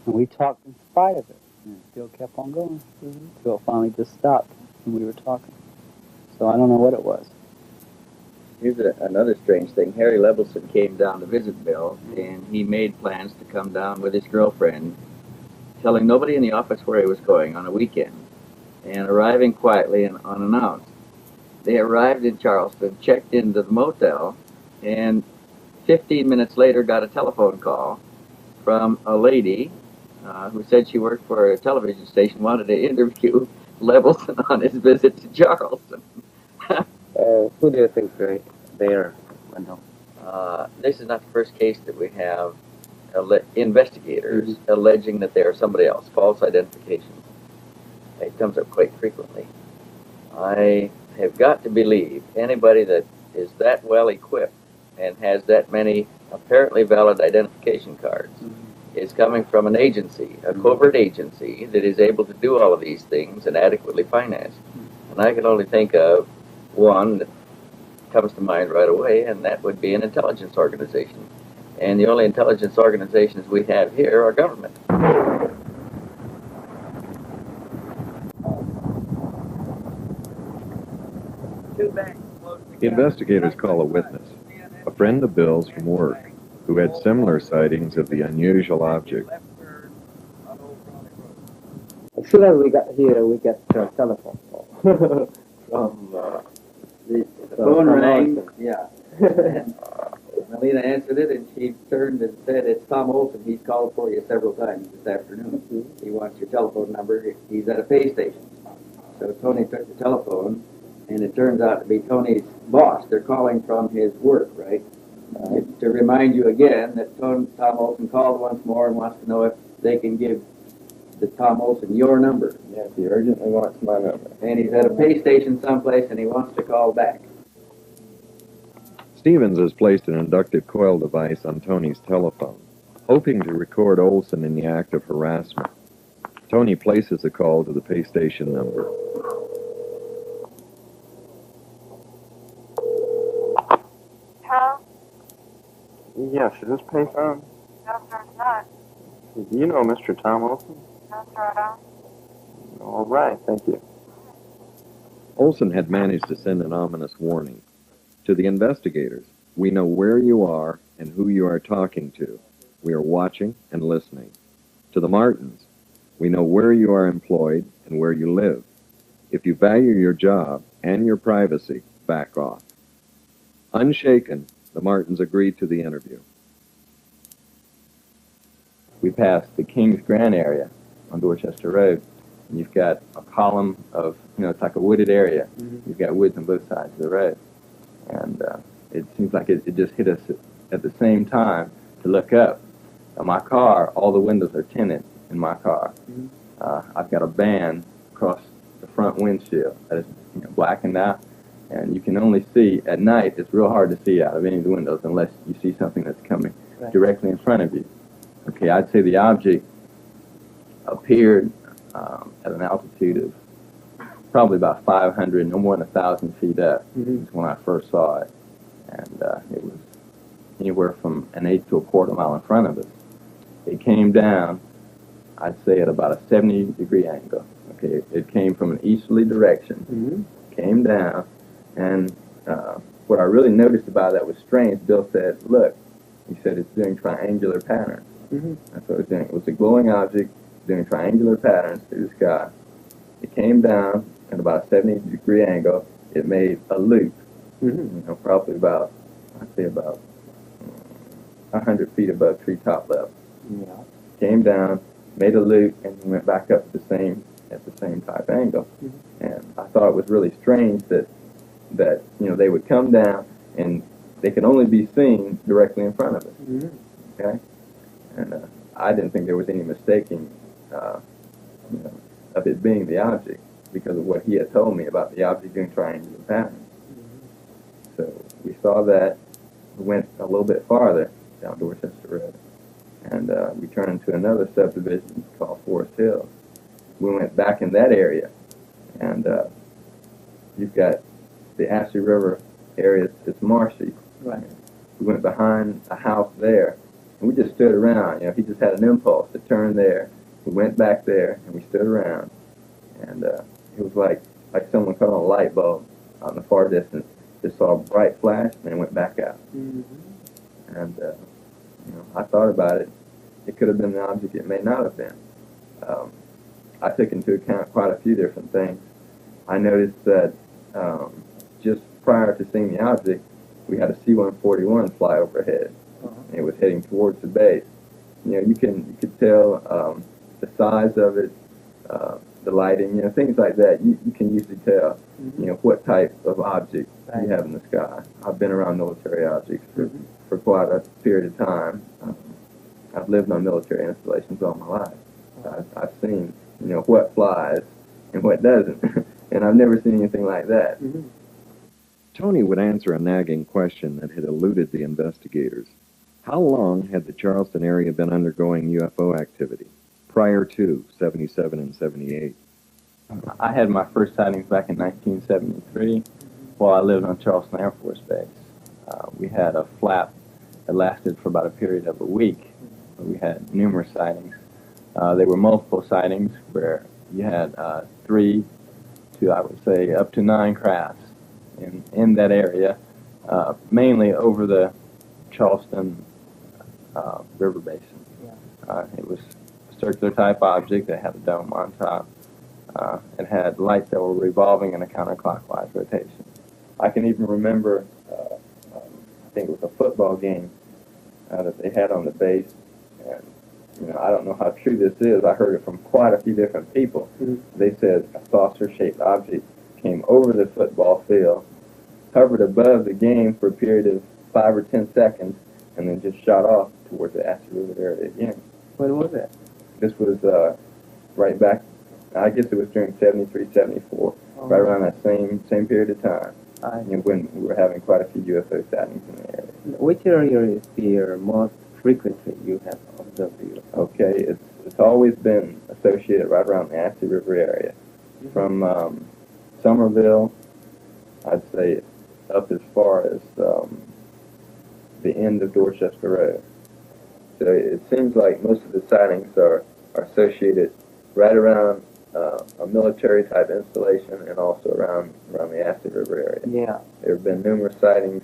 And we talked in spite of it. And it still kept on going. Until it finally just stopped when we were talking. So I don't know what it was. Here's another strange thing. Harry Levelson came down to visit Bill, and he made plans to come down with his girlfriend, telling nobody in the office where he was going on a weekend, and arriving quietly and unannounced. They arrived in Charleston, checked into the motel, and 15 minutes later got a telephone call from a lady who said she worked for a television station, wanted to interview Levelson on his visit to Charleston. Who do you think there, Wendell? This is not the first case that we have investigators alleging that they are somebody else, false identifications. It comes up quite frequently. I have got to believe anybody that is that well equipped and has that many apparently valid identification cards is coming from an agency, a covert agency that is able to do all of these things and adequately financed. And I can only think of one that comes to mind right away, and that would be an intelligence organization. And the only intelligence organizations we have here are government. The investigators call a witness, a friend of Bill's from work, who had similar sightings of the unusual object. As soon as we got here, we got a telephone call from The phone rang, yeah. And Melina answered it, and she turned and said, "It's Tom Olson. He's called for you several times this afternoon. He wants your telephone number. He's at a pay station." So Tony took the telephone, and it turns out to be Tony's boss. They're calling from his work, right? To remind you again that Tom Olson called once more and wants to know if they can give the Tom Olson your number. yes, he urgently wants my number. And he's at a pay station someplace, and he wants to call back. Stevens has placed an inductive coil device on Tony's telephone, hoping to record Olson in the act of harassment. Tony places the call to the pay station number. Hello? Yes, is this payphone? No, sir, it's not. Do you know Mr. Tom Olson? No, sir, I don't. All right, thank you. Olson had managed to send an ominous warning. To the investigators, we know where you are and who you are talking to. We are watching and listening. To the Martins, we know where you are employed and where you live. If you value your job and your privacy, back off. Unshaken, the Martins agreed to the interview. We passed the Kings Grant area on Dorchester Road, and you've got a column of, it's like a wooded area. You've got woods on both sides of the road. And it seems like it just hit us at the same time to look up. Now, my car, all the windows are tinted in my car. I've got a band across the front windshield that is blackened out, and you can only see at night. It's real hard to see out of any of the windows unless you see something that's coming directly in front of you. Okay, I'd say the object appeared at an altitude of probably about 500, no more than 1,000 feet up. Is when I first saw it, and it was anywhere from an eighth to a quarter mile in front of us. It came down, I'd say, at about a 70-degree angle. Okay, it came from an easterly direction, came down, and what I really noticed about that was strange. Bill said, "Look," he said, "it's doing triangular patterns." That's what it was doing. It was a glowing object doing triangular patterns through the sky. It came down at about a 70-degree angle. It made a loop, probably about, I'd say about 100 feet above treetop level. Came down, made a loop, and went back up at the same type angle. And I thought it was really strange that they would come down and they could only be seen directly in front of us. Okay, and I didn't think there was any mistaking of it being the object because of what he had told me about the object doing triangular patterns. So we saw that. We went a little bit farther down Dorchester Road, and we turned into another subdivision called Forest Hills. We went back in that area, and you've got the Ashley River area. It's marshy. Right. We went behind a house there, and we just stood around. He just had an impulse to turn there. We went back there, and we stood around, and it was like someone cut on a light bulb out in the far distance. Just saw a bright flash, and then went back out. And I thought about it. It could have been an object. It may not have been. I took into account quite a few different things. I noticed that just prior to seeing the object, we had a C-141 fly overhead. And it was heading towards the base. You could tell the size of it, the lighting, things like that. You can usually tell, what type of object you have in the sky. I've been around military objects for quite a period of time. I've lived on military installations all my life. I've seen, what flies and what doesn't, and I've never seen anything like that. Tony would answer a nagging question that had eluded the investigators. How long had the Charleston area been undergoing UFO activity prior to 77 and 78? I had my first sightings back in 1973 while I lived on Charleston Air Force Base. We had a flap that lasted for about a period of a week. We had numerous sightings. There were multiple sightings where you had 3 to, I would say, up to 9 crafts in that area, mainly over the Charleston River Basin. It was a circular type object that had a dome on top. It had lights that were revolving in a counterclockwise rotation. I can even remember, I think it was a football game that they had on the base, and I don't know how true this is. I heard it from quite a few different people. They said a saucer-shaped object came over the football field, hovered above the game for a period of 5 or 10 seconds, and then just shot off towards the Ashley River area again. When was that? This was right back, I guess it was during 73, 74, right around that same period of time, when we were having quite a few UFO sightings in the area. Which area is the most frequently you have observed the UFO? Okay, it's always been associated right around the Ashley River area. From Somerville, I'd say up as far as the end of Dorchester Road. So it seems like most of the sightings are associated right around a military type installation and also around the Ashley River area. Yeah. There have been numerous sightings,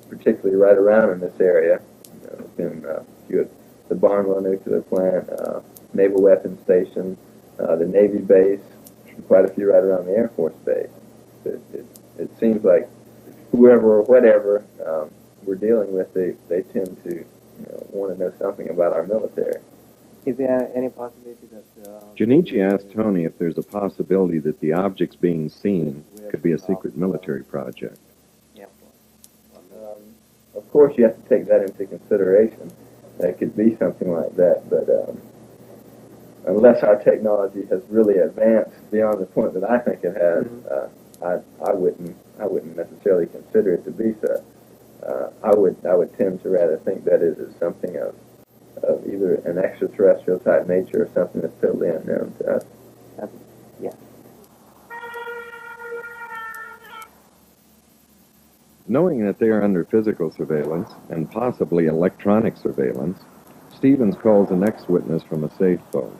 particularly right around in this area. There's been a few at the Barnwell nuclear plant, Naval Weapons Station, the Navy base, quite a few right around the Air Force base. It seems like whoever or whatever we're dealing with, they tend to want to know something about our military. Is there any possibility that... Junichi asked Tony if there's a possibility that the objects being seen could be a secret military project. Of course, you have to take that into consideration. That could be something like that, but unless our technology has really advanced beyond the point that I think it has, I wouldn't necessarily consider it to be so. I would tend to rather think that it is something of either an extraterrestrial type nature or something that's totally unknown to us. Yeah. Knowing that they are under physical surveillance and possibly electronic surveillance, Stevens calls the next witness from a safe phone.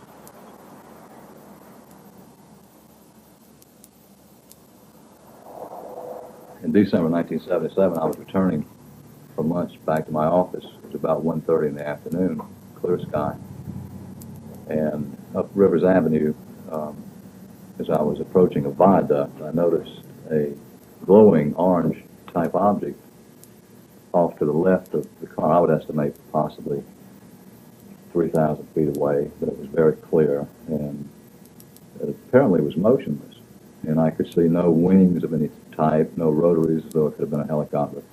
In December 1977, I was returning from lunch back to my office. It was about 1:30 in the afternoon, clear sky. And up Rivers Avenue, as I was approaching a viaduct, I noticed a glowing orange type object off to the left of the car. I would estimate possibly 3,000 feet away, but it was very clear, and it apparently was motionless. And I could see no wings of any type, no rotaries, as though it could have been a helicopter.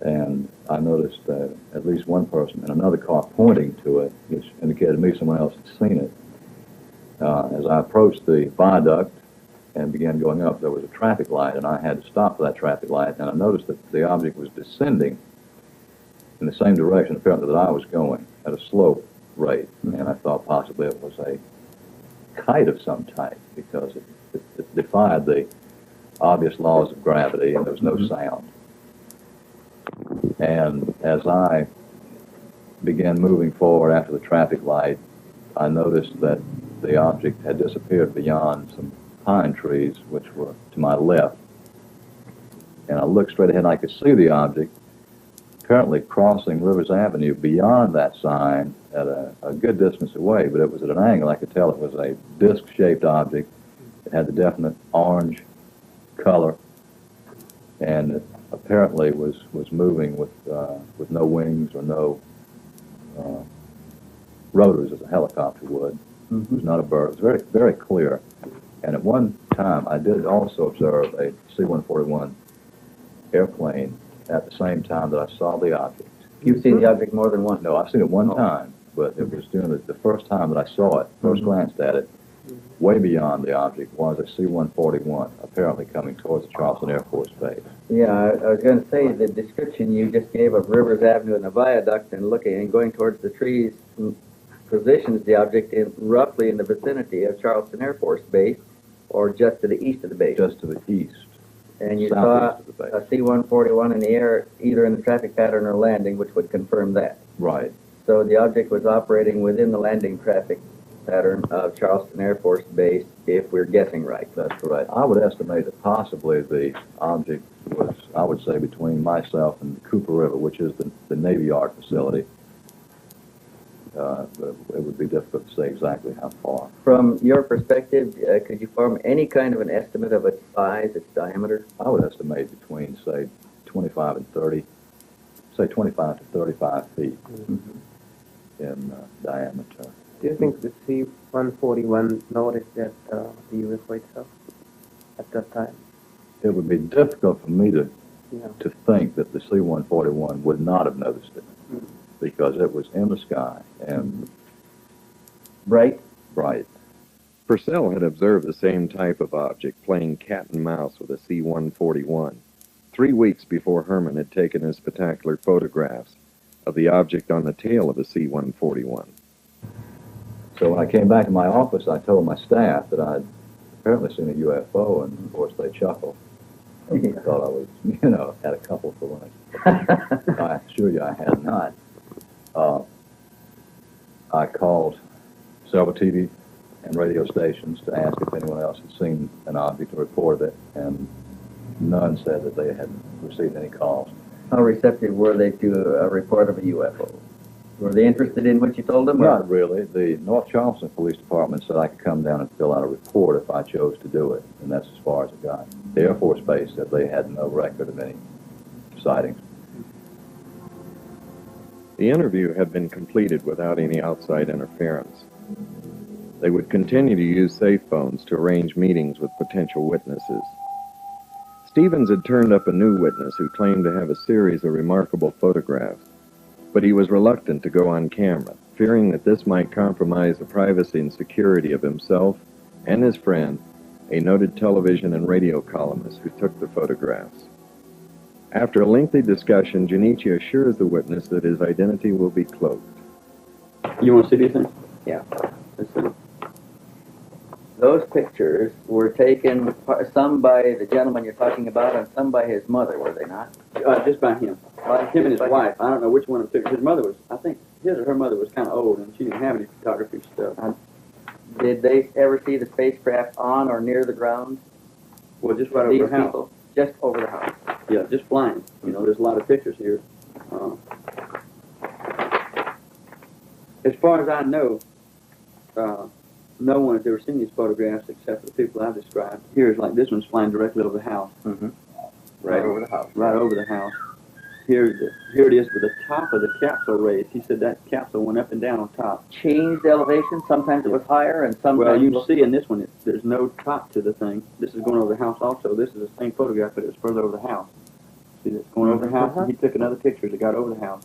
And I noticed at least one person in another car pointing to it, which indicated to me someone else had seen it. As I approached the viaduct and began going up, there was a traffic light, and I had to stop for that traffic light, and I noticed that the object was descending in the same direction, apparently, that I was going, at a slow rate. And I thought possibly it was a kite of some type, because it defied the obvious laws of gravity, and there was no sound. And as I began moving forward after the traffic light, I noticed that the object had disappeared beyond some pine trees, which were to my left. And I looked straight ahead, and I could see the object apparently crossing Rivers Avenue beyond that sign at a good distance away, but it was at an angle. I could tell it was a disc-shaped object. It had the definite orange color, and it apparently was moving with no wings or no rotors as a helicopter would. It was not a bird. It was very, very clear. And at one time, I did also observe a C-141 airplane at the same time that I saw the object. You've seen the object more than once? No, I've seen it one time, but it was during the first time that I saw it, first glanced at it. Way beyond the object was a C-141, apparently coming towards the Charleston Air Force Base. Yeah, I was going to say the description you just gave of Rivers Avenue and the viaduct and looking and going towards the trees positions the object roughly in the vicinity of Charleston Air Force Base, or just to the east of the base. Just to the east. And you saw Southeast of the base. a C-141 in the air, either in the traffic pattern or landing, which would confirm that. Right. So the object was operating within the landing traffic pattern of Charleston Air Force Base, if we're guessing right. That's correct. I would estimate that possibly the object was, I would say, between myself and the Cooper River, which is the Navy Yard facility. But it would be difficult to say exactly how far. From your perspective, could you form any kind of an estimate of its size, its diameter? I would estimate between, say, 25 and 30, say 25 to 35 feet in diameter. Do you think the C-141 noticed that the UFO itself at that time? It would be difficult for me to Yeah. think that the C-141 would not have noticed it, because it was in the sky and Bright? bright. Purcell had observed the same type of object playing cat and mouse with a C-141 3 weeks before Herman had taken his spectacular photographs of the object on the tail of a C-141. So when I came back to my office, I told my staff that I'd apparently seen a UFO, and of course they chuckled. They thought I was, had a couple for lunch. I assure you I had not. I called several TV and radio stations to ask if anyone else had seen an object or reported it, and none said that they had received any calls. How receptive were they to a report of a UFO? Were they interested in what you told them? Not really. The North Charleston Police Department said I could come down and fill out a report if I chose to do it, and that's as far as it got. The Air Force Base said they had no record of any sightings. The interview had been completed without any outside interference. They would continue to use safe phones to arrange meetings with potential witnesses. Stevens had turned up a new witness who claimed to have a series of remarkable photographs, but he was reluctant to go on camera, fearing that this might compromise the privacy and security of himself and his friend, a noted television and radio columnist who took the photographs. After a lengthy discussion, Junichi assures the witness that his identity will be cloaked. You want to see these things? Yeah. Let's see. Those pictures were taken, some by the gentleman you're talking about and some by his mother, were they not? Just by him. Him and his wife. I don't know which one of the pictures. His mother was, I think, his or her mother was kind of old, and she didn't have any photography stuff. Did they ever see the spacecraft on or near the ground? Well, just right over These the house. people, just over the house. Yeah, just flying. You know, there's a lot of pictures here. As far as I know, no one has ever seen these photographs except for the people I've described. Here's like this one's flying directly over the house. Mm-hmm. Right over the house. Right over the house. Here it is with the top of the capsule raised. He said that capsule went up and down on top. Changed elevation. Sometimes it was higher, and sometimes. Well, you see in this one, there's no top to the thing. This is going over the house also. This is the same photograph, but it's further over the house. See this going over the house? And he took another picture as it got over the house.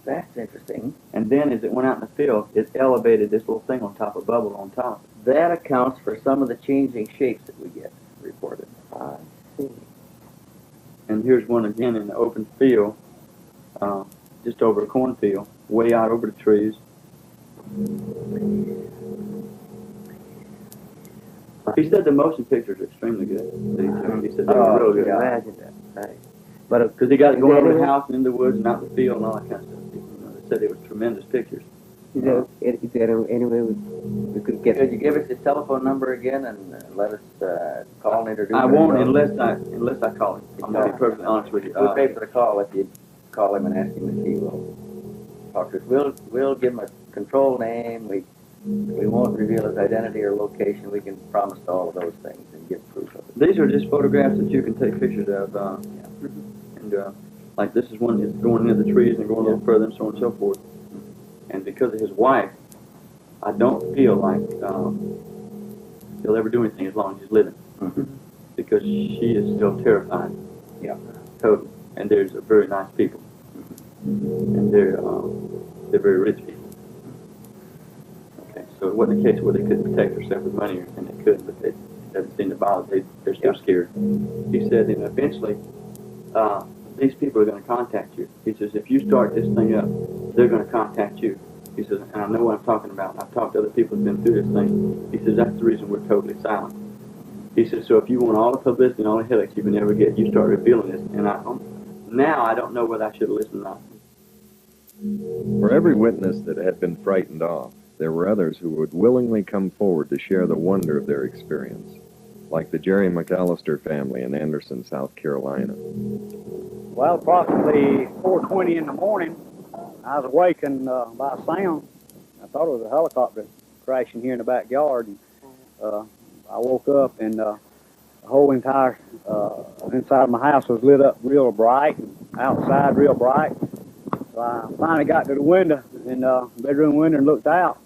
That's interesting. And then as it went out in the field, it elevated this little thing on top, a bubble on top. That accounts for some of the changing shapes that we get reported. I see. And here's one again in the open field, just over a cornfield, way out over the trees. He said the motion pictures are extremely good. He said they were real good. Imagine that. Right. But Because he got it going over the house and in the woods and out in the field and all that kind of stuff. You know, they said it was tremendous pictures. Is there any way we could get? could you give us his telephone number again and let us call and introduce I him? won't unless I call him. I'm going to be perfectly honest with you. We'll pay for the call if you call him and ask him if he will talk to us. We'll give him a control name. We won't reveal his identity or location. We can promise all of those things and give proof of it. These are just photographs that you can take pictures of. Like this is one that's going into the trees and going a little further and so on and so forth. And because of his wife, I don't feel like he'll ever do anything as long as he's living. Because she is still terrified. Yeah. Totally. And there's very nice people. And they're very rich people. Okay, so it wasn't a case where they couldn't protect themselves with money, and they could, but it doesn't seem to bother. They're still scared. He said, and eventually, these people are going to contact you. He says, if you start this thing up, they're going to contact you. He says, and I know what I'm talking about. I've talked to other people who've been through this thing. He says, that's the reason we're totally silent. He says, so if you want all the publicity and all the headaches you can ever get, you start revealing this. And now I don't know whether I should have listened or not. For every witness that had been frightened off, there were others who would willingly come forward to share the wonder of their experience, like the Jerry McAllister family in Anderson, South Carolina. Well, approximately 4:20 in the morning, I was awakened by a sound. I thought it was a helicopter crashing here in the backyard. And, I woke up and the whole entire inside of my house was lit up real bright, and outside real bright. So I finally got to the window in the bedroom window and looked out,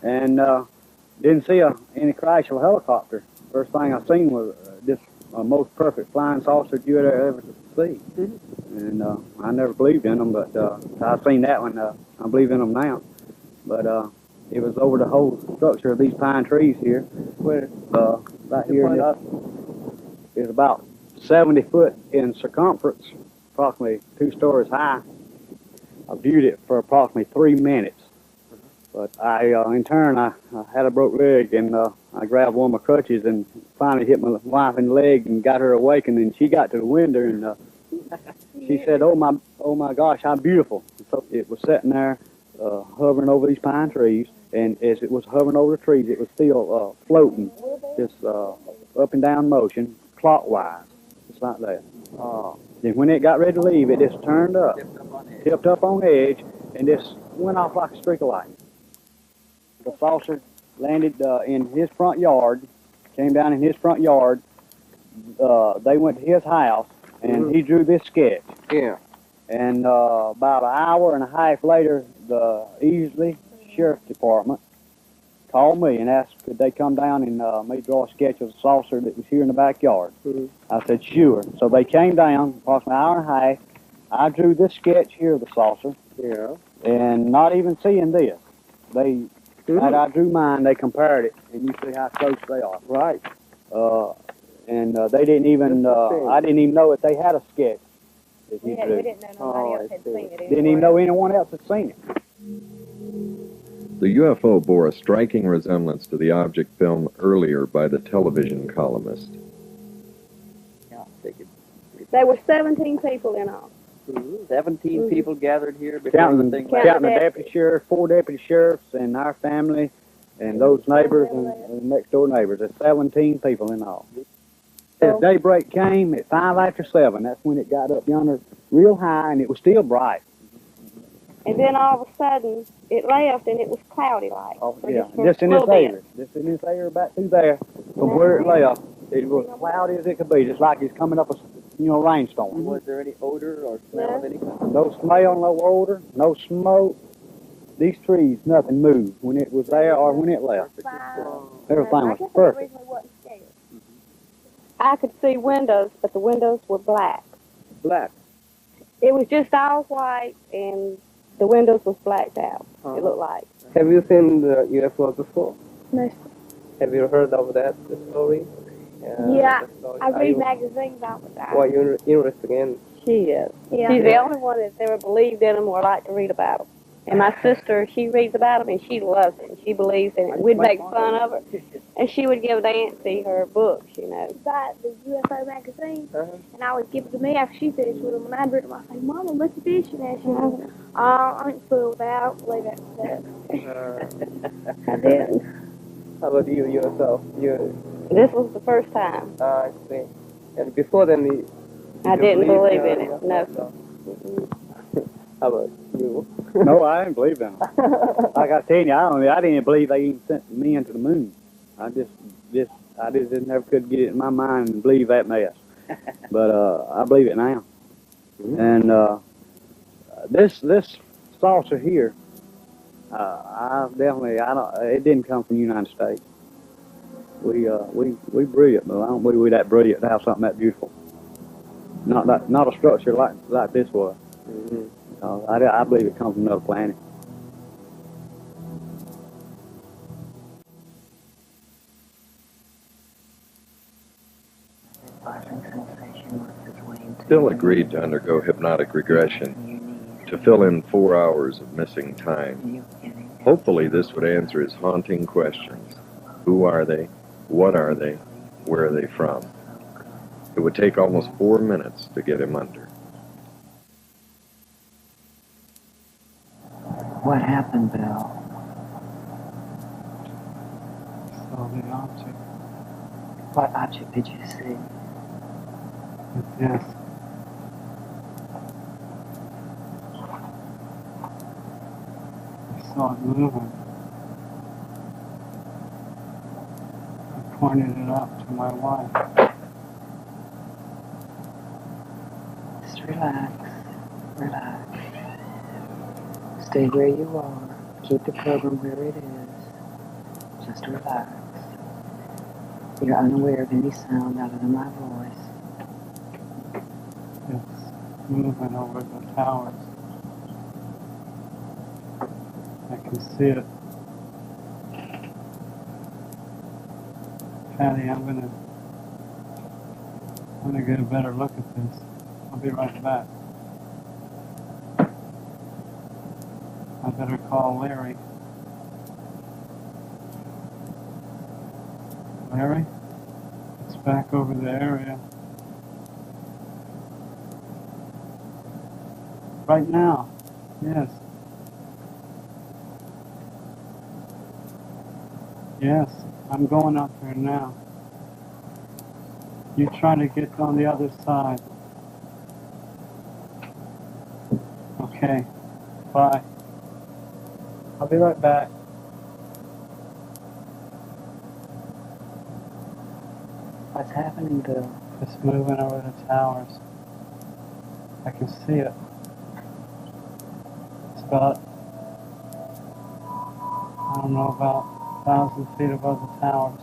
and didn't see any crash of a helicopter. First thing I seen was this most perfect flying saucer you would ever see. And I never believed in them, but I seen that one. I believe in them now. But it was over the whole structure of these pine trees here, where right here. It's about 70 foot in circumference, approximately 2 stories high. I viewed it for approximately 3 minutes. But in turn, I had a broke leg, and I grabbed one of my crutches and finally hit my wife in the leg and got her awakened. And she got to the window, and she said, "Oh my gosh, how beautiful!" So it was sitting there, hovering over these pine trees, and as it was hovering over the trees, it was still floating, just up and down motion, clockwise, just like that. Then when it got ready to leave, it just turned up, tipped up on edge, and just went off like a streak of lightning. The saucer landed in his front yard, came down in his front yard. They went to his house, and he drew this sketch. Yeah. And about an hour and a half later, the Easley Sheriff's Department called me and asked could they come down and me draw a sketch of the saucer that was here in the backyard. I said, sure. So they came down, approximately an hour and a half. I drew this sketch here of the saucer. Yeah. And not even seeing this. They, I drew mine, they compared it, and you see how close they are. Right. They didn't even, I didn't even know that they had a sketch that he drew. We didn't know nobody else had seen it. Didn't even know anyone else had seen it. The UFO bore a striking resemblance to the object filmed earlier by the television columnist. There were 17 people in all. 17 people gathered here before Counting, the thing counting the deputy sheriff, 4 deputy sheriffs, and our family, and those neighbors and next door neighbors. There's 17 people in all. As daybreak came at 5 after 7, that's when it got up yonder real high, and it was still bright. And then all of a sudden, it left, and it was cloudy like. Yeah, just in this area. Just in this area about through there, from where it left, it was cloudy as it could be, just like it's coming up a rainstorm. Was there any odor or smell of any kind? No smell, no odor, no smoke. These trees, nothing moved when it was there or when it left. Everything was perfect. I could see windows, but the windows were black. Black. It was just all white, and the windows was blacked out. It looked like. Have you seen the UFO before? No. Have you heard of that story? Yeah, the story? I read magazines all the time. Well, you're interested in. She is. Yeah. She's the only one that's ever believed in them or liked to read about them. And my sister, she reads about them, and she loves it, and she believes in it. We'd make fun of her, and she would give Nancy her books, you know. Got the UFO magazine, and I would give it to me after she finished with them, and I'd read them. I'd say, Mama, look at this, and she goes, oh, I ain't fooled that. I don't believe that stuff. I didn't. How about you yourself? This was the first time. I see. And before then, I didn't believe in it, no. How about you? No, I didn't believe in them. Like I tell you, I didn't even believe they even sent men to the moon. I just never could get it in my mind and believe that mess. But I believe it now. And this saucer here, it didn't come from the United States. We brilliant, but I don't believe we're that brilliant to have something that beautiful. Not a structure like this was. I believe it comes from another planet. Bill agreed to undergo hypnotic regression to fill in 4 hours of missing time. Hopefully this would answer his haunting questions. Who are they? What are they? Where are they from? It would take almost 4 minutes to get him under. What happened, Bill? Saw the object. What object did you see? Yes. I saw it moving. I pointed it out to my wife. Just relax. Relax. Stay where you are. Keep the program where it is. Just relax. You're unaware of any sound other than my voice. It's moving over the towers. I can see it. Patty, I'm gonna get a better look at this. I'll be right back. I better call Larry. Larry? It's back over the area. Right now. Yes. Yes, I'm going up there now. You try to get on the other side. Okay. Bye. I'll be right back. What's happening, Bill? It's moving over the towers. I can see it. It's about, I don't know, about 1,000 feet above the towers.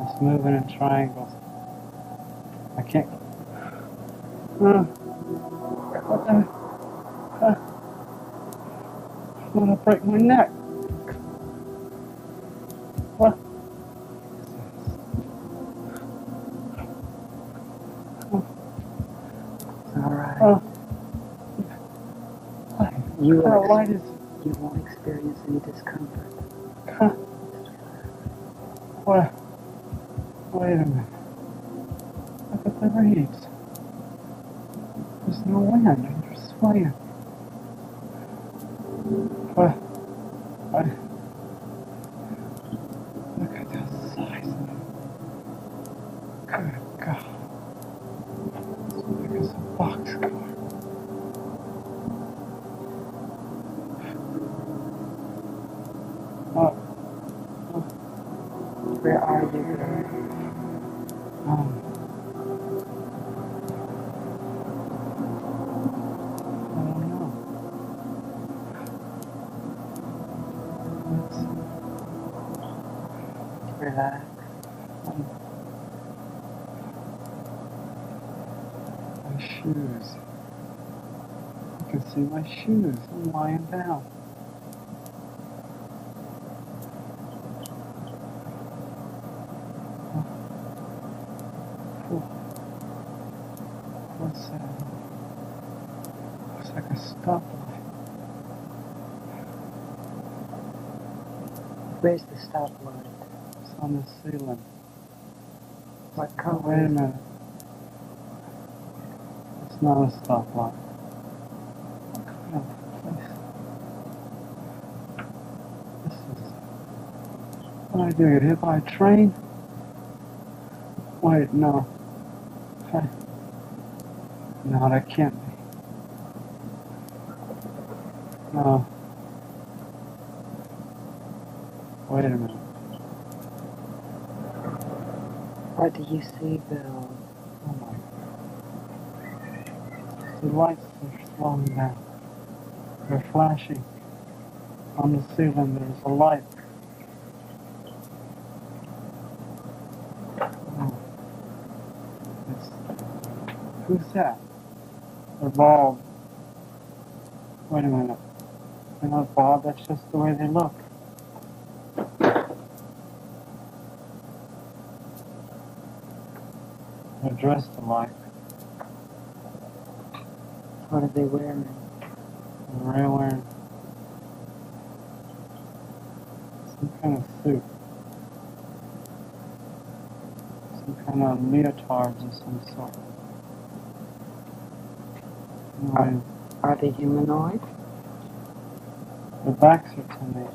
It's moving in triangles. I can't. What the? I'm gonna break my neck. What? All right. Oh. You How will light is you won't experience any discomfort. What? Wait a minute. Look at the reeds. There's no wind. I'm just swaying. What? Look at the size of it. Good God. It's big as a boxcar. Where are you? I don't know. Relax. My shoes. You can see my shoes. I'm lying down. What's that? Looks like a stoplight. Where's the stoplight? It's on the ceiling. What color? Wait a minute. It's not a stoplight. What kind of place? This is... What did I do? Get hit by a train? Wait, no. No, that can't be. No. Wait a minute. What do you see, Bill? Oh my God. The lights are slowing down. They're flashing. On the ceiling there's a light. Oh. Who's that? They're bald. Wait a minute. They're not bald, that's just the way they look. They're dressed alike. What are they wearing? They're wearing some kind of suit. Some kind of leotards of some sort. Anyway, Are they humanoid? their backs are to me.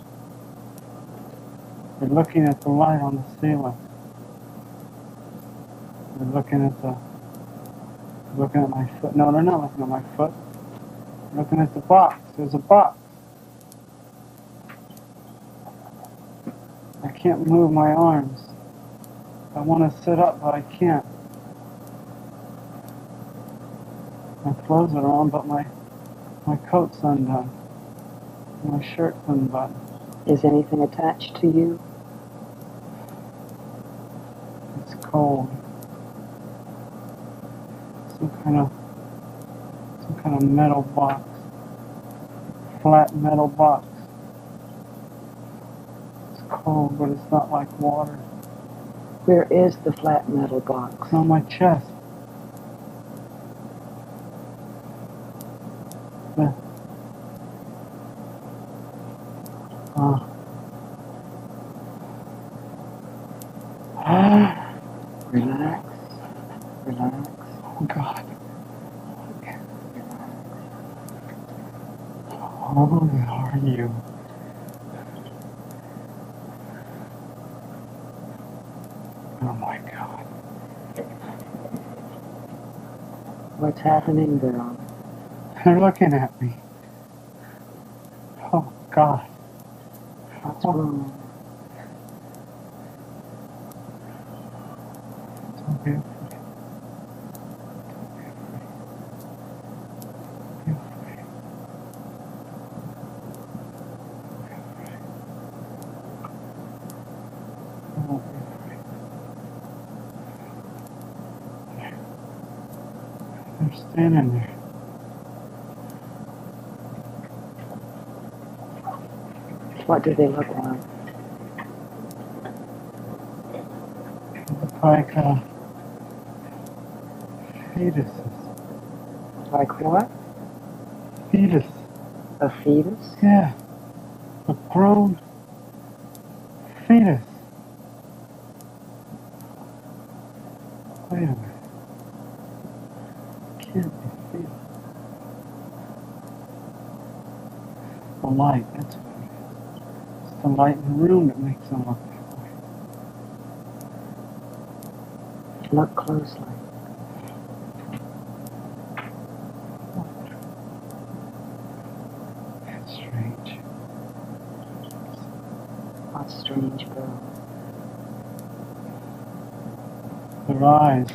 They're looking at the light on the ceiling. They're looking at my foot. No, they're not looking at my foot. They're looking at the box. There's a box. I can't move my arms. I want to sit up, but I can't. My clothes are on, but my coat's undone. My shirt's unbuttoned. Is anything attached to you? It's cold. Some kind of metal box. Flat metal box. It's cold, but it's not like water. Where is the flat metal box? It's on my chest. Relax. Relax. Oh, God. Who are you? Oh, my God. What's happening, Bill? They're looking at me. Oh, God. What's wrong? Don't be afraid. They're standing there. What do they look like? like fetuses. Like what? Fetus. A fetus? Yeah. A grown fetus. Wait a minute. Can't be fetus. The light, that's what it is. It's the light in the room that makes them look that way. Look closely. That's strange. What's strange, Bill? Their eyes.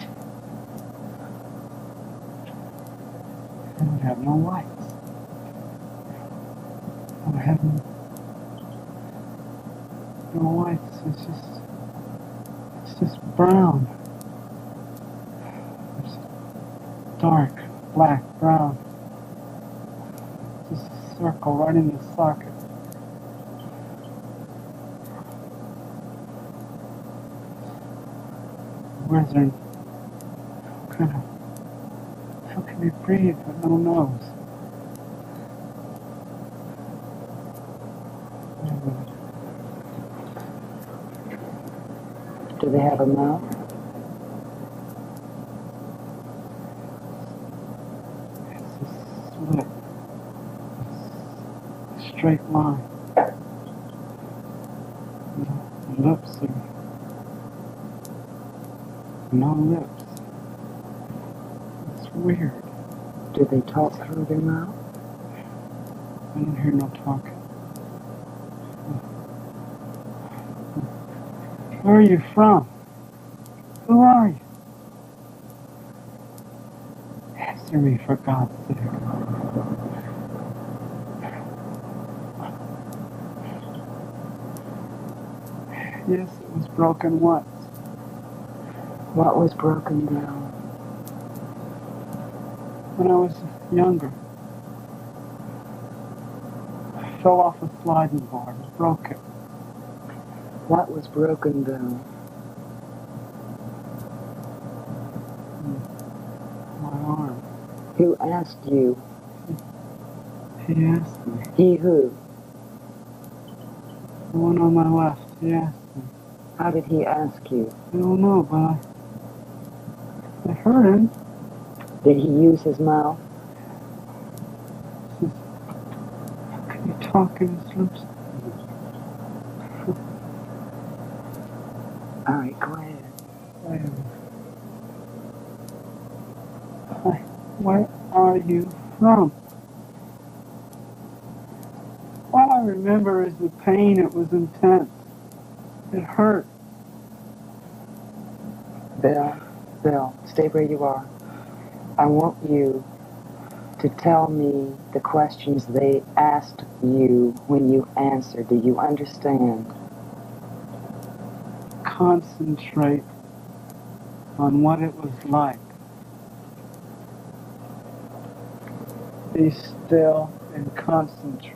They don't have no lights. They don't have no lights. It's just brown. It's dark, black, brown. Just a circle right in the socket. Wizard. How can they breathe with no nose? Do they have a mouth? It's a slit. It's a straight line. The lips are no lips. It's weird. Do they talk through their mouth? I don't hear no talking. Where are you from? Who are you? Answer me, for God's sake. Yes, it was broken once. What was broken down? When I was younger. I fell off a sliding board and broke it. What was broken down? My arm. Who asked you? He asked me. He who? The one on my left. He asked me. How did he ask you? I don't know, but I heard him. Did he use his mouth? He says, how can you talk in his lips? All right, go ahead. Wait a minute. Where are you from? All I remember is the pain. It was intense. It hurt. Bill, stay where you are. I want you to tell me the questions they asked you when you answered. Do you understand? Concentrate on what it was like. Be still and concentrate.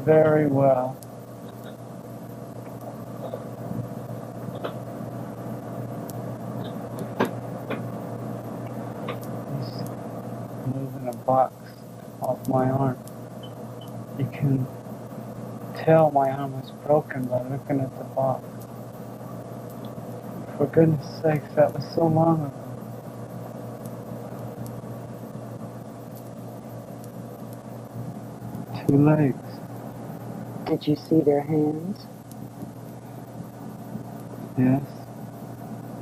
Very well. He's moving a box off my arm. You can tell my arm was broken by looking at the box. For goodness sakes, that was so long ago. Two legs. Did you see their hands? Yes.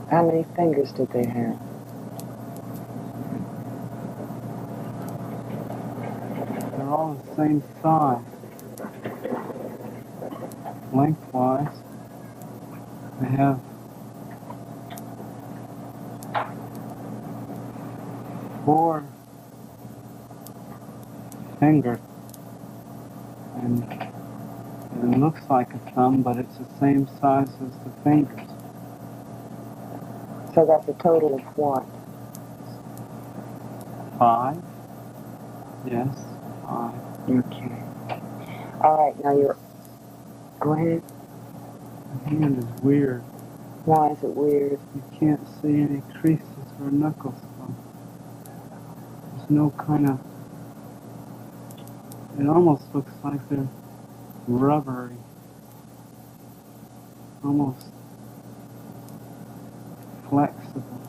How many fingers did they have? They're all the same size. Lengthwise, they have 4 fingers. And it looks like a thumb, but it's the same size as the fingers. So that's a total of what? 5? Yes, 5. Okay. All right, now you're... Go ahead. The hand is weird. Why is it weird? You can't see any creases or knuckles. There's no kind of... It almost looks like they're rubbery. Almost flexible.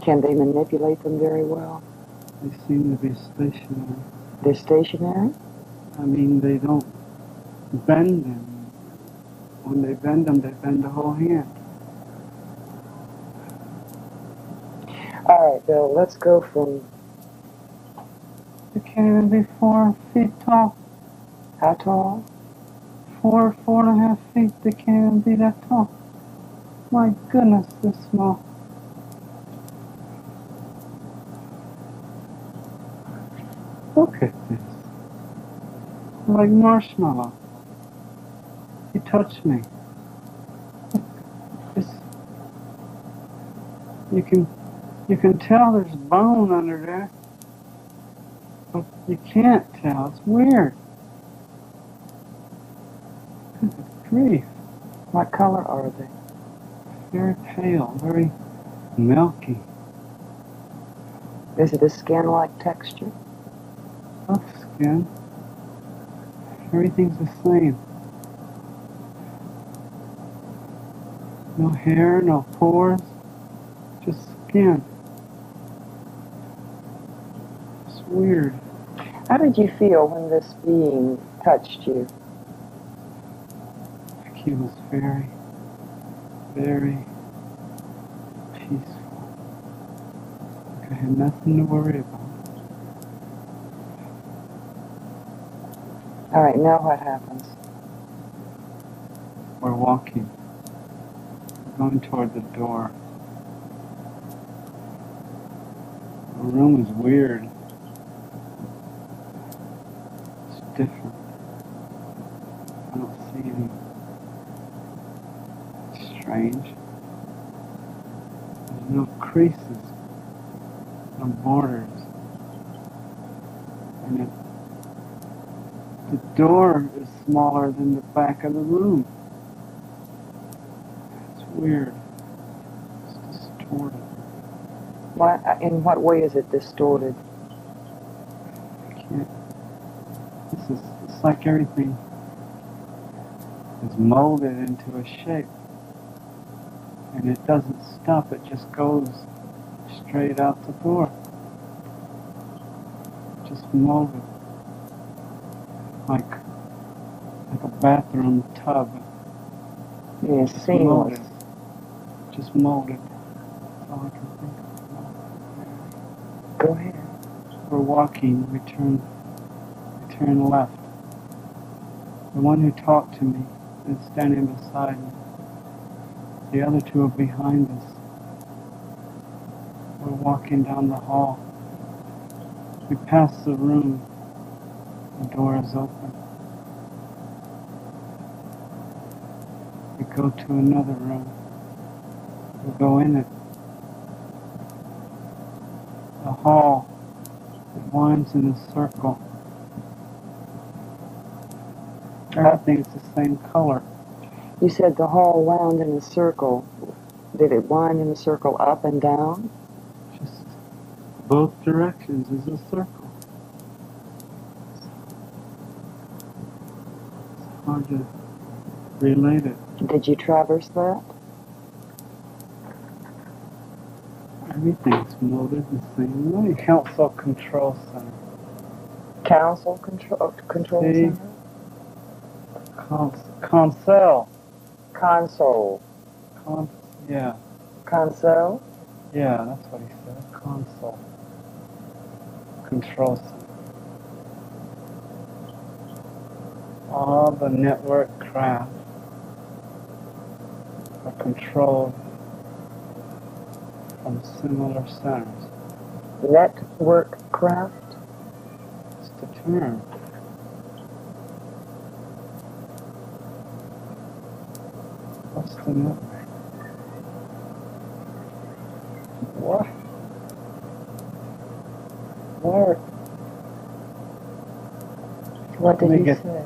Can they manipulate them very well? They seem to be stationary. They're stationary? I mean, they don't bend them. When they bend them, they bend the whole hand. All right, Bill, let's go from... They can't even be 4 feet tall. How tall? 4.5 feet. They can't even be that tall. My goodness, they're small. Look at this. Like marshmallow. You touch me. It's, you can tell there's bone under there, but you can't tell. It's weird. Good grief. What color are they? Very pale, very milky. Is it a skin-like texture? Tough skin. Everything's the same. No hair, no pores, just skin. It's weird. How did you feel when this being touched you? Like he was very, very peaceful. Like I had nothing to worry about. All right, now what happens? We're walking. We're going toward the door. The room is weird. It's different. I don't see any strange. There's no creases, no borders. And the door is smaller than the back of the room. It's weird. It's distorted. In what way is it distorted? I can't. It's like everything is molded into a shape. And it doesn't stop, it just goes straight out the door. Just molded. Like a bathroom tub. Yes, seamless. Just molded. That's all I can think of. Go ahead. We're walking, we turn left. The one who talked to me is standing beside me. The other two are behind us. We're walking down the hall. We pass the room. The door is open. We go to another room. We go in it. The hall winds in a circle. Everything's the same color. You said the hall wound in a circle. Did it wind in a circle up and down? Just both directions is a circle. It's hard to relate it. Did you traverse that? Everything's molded the same way. Council Control Center. Council Control See? Center? Console. Console. Yeah. Console? Yeah, that's what he said. Console. Control Center. All the network craft are controlled from similar centers. Network craft? It's the term. What's the network? What? Where? What did Let me he get- say?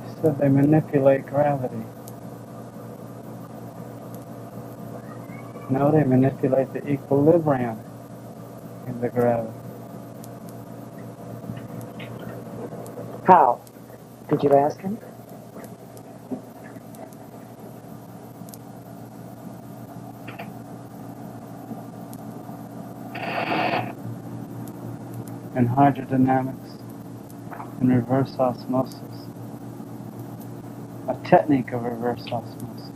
He said they manipulate gravity. No, they manipulate the equilibrium in the gravity. How? Did you ask him? In hydrodynamics and reverse osmosis. A technique of reverse osmosis.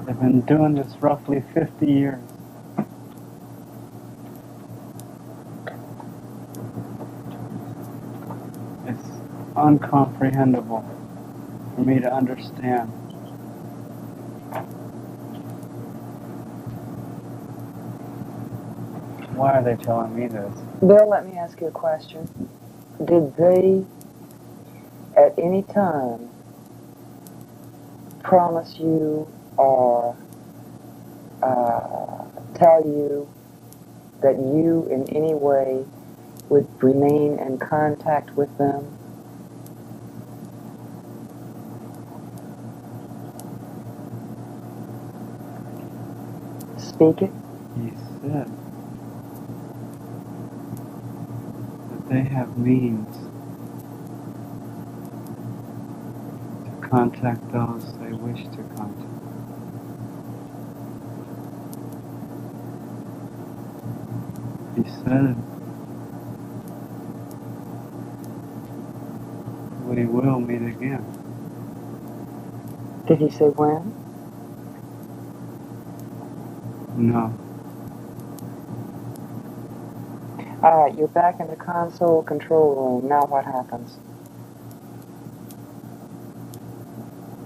They've been doing this roughly 50 years. It's uncomprehendable for me to understand. Why are they telling me this? Bill, let me ask you a question. Did they, at any time, promise you or tell you that you in any way would remain in contact with them? Speak it. He said that they have means to contact those they wish to contact. He said we will meet again. Did he say when? No. All right, you're back in the console control room. Now what happens?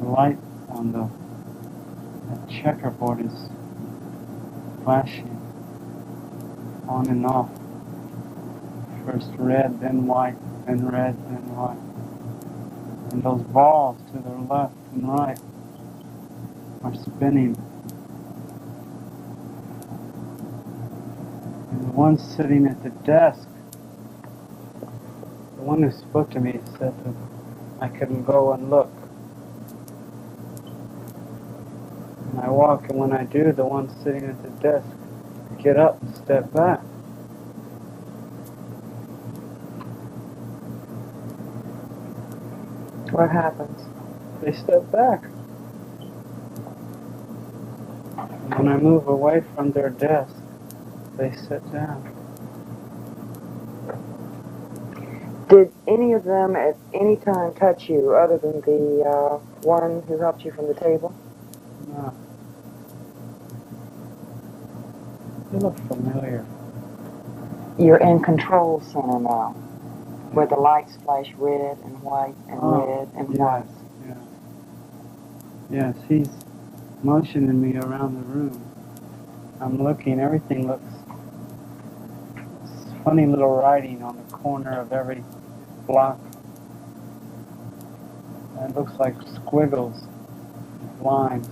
The light on the checkerboard is flashing on and off. First red, then white, then red, then white. And those balls to the left and right are spinning. And the one sitting at the desk, the one who spoke to me, said that I couldn't go and look. And I walk, and when I do, the one sitting at the desk get up and step back. What happens? They step back. And when I move away from their desk, they sit down. Did any of them at any time touch you other than the one who helped you from the table? No. They look familiar. You're in control center now, where the lights flash red and white and red and white. Yes. Yes, he's motioning me around the room. I'm looking, everything looks funny little writing on the corner of every block. And it looks like squiggles, lines.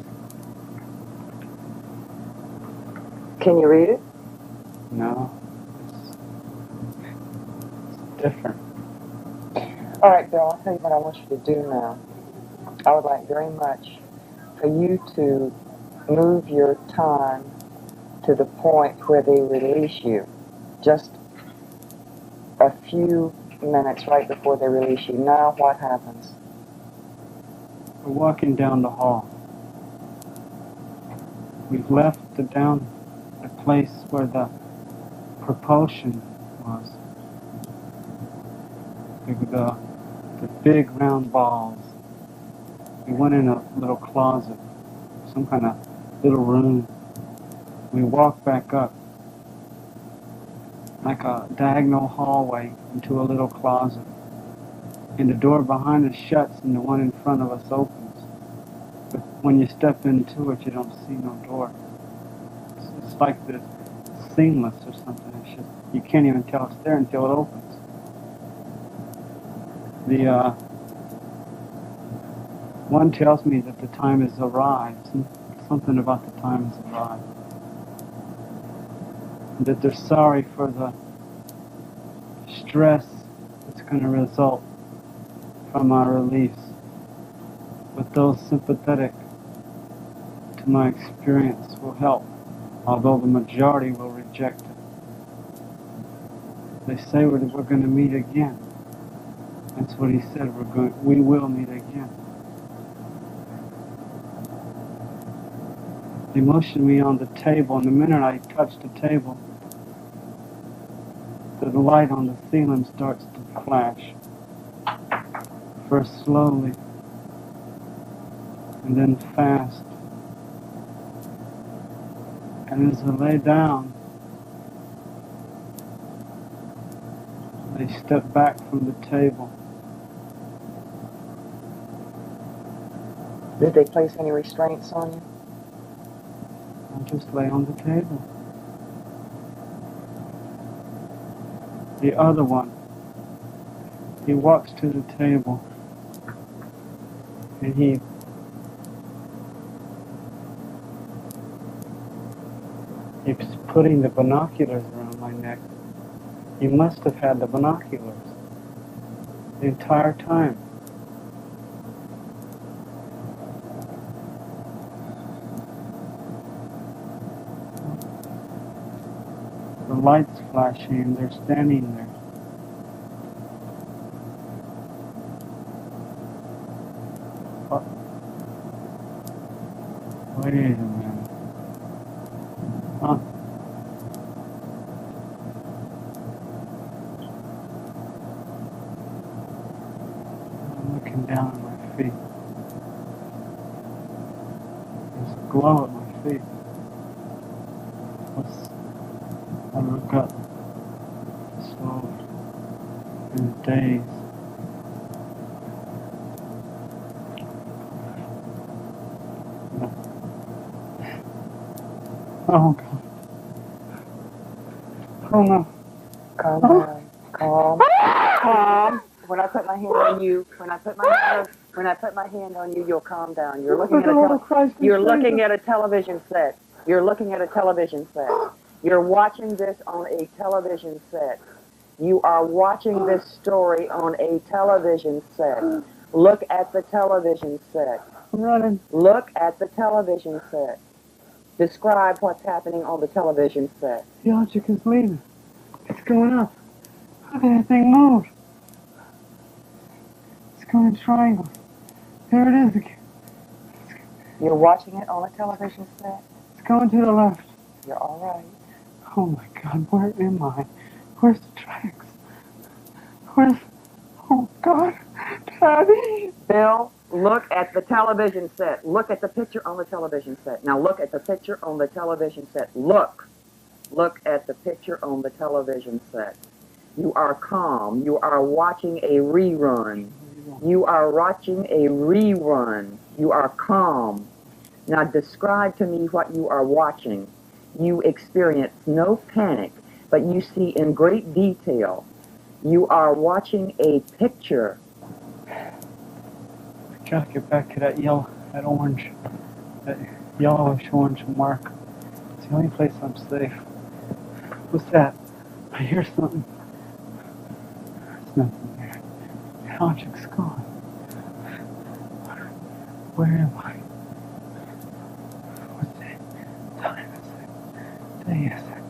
Can you read it? No. It's different. All right, Bill, I'll tell you what I want you to do now. I would like very much for you to move your time to the point where they release you. Just a few minutes right before they release you. Now what happens? We're walking down the hall. We've left the place where the propulsion was. The big round balls. We went in a little closet, some kind of little room. We walked back up, like a diagonal hallway into a little closet. And the door behind us shuts and the one in front of us opens. But when you step into it, you don't see no door. It's like this seamless or something. It's just, you can't even tell it's there until it opens. The one tells me that the time has arrived. Something about the time has arrived. That they're sorry for the stress that's going to result from our release. But those sympathetic to my experience will help, although the majority will reject it. They say we're going to meet again. That's what he said. We will meet again. He motioned me on the table, and the minute I touched the table, the light on the ceiling starts to flash. First slowly, and then fast. And as I lay down, they step back from the table. Did they place any restraints on you? I just lay on the table. The other one, he walks to the table, and he's putting the binoculars around my neck. He must have had the binoculars the entire time. The light's flashing and they're standing there. Wait a minute. Huh? I'm looking down at my feet. There's a glow at my feet. I look up, slowly, in a daze. Oh God. Oh no. Calm down. Calm. Calm. When I put my hand on you, when I put my hand on you, you'll calm down. You're looking at a television set. You're looking at a television set. You're watching this on a television set. You are watching this story on a television set. Look at the television set. I'm running. Look at the television set. Describe what's happening on the television set. The object is leaving. It's going up. How did that thing move? It's going in triangles. There it is again. You're watching it on a television set? It's going to the left. You're all right. Oh my God, where am I? Where's the tracks? Oh God, Daddy! Bill, look at the television set. Look at the picture on the television set. Now look at the picture on the television set. Look. Look at the picture on the television set. You are calm. You are watching a rerun. You are watching a rerun. You are calm. Now describe to me what you are watching. You experience no panic, but you see in great detail. You are watching a picture. I gotta get back to that orange, that yellowish orange mark. It's the only place I'm safe. What's that? I hear something. There's nothing there. The object's gone. Where am I? What time is it? Day is it?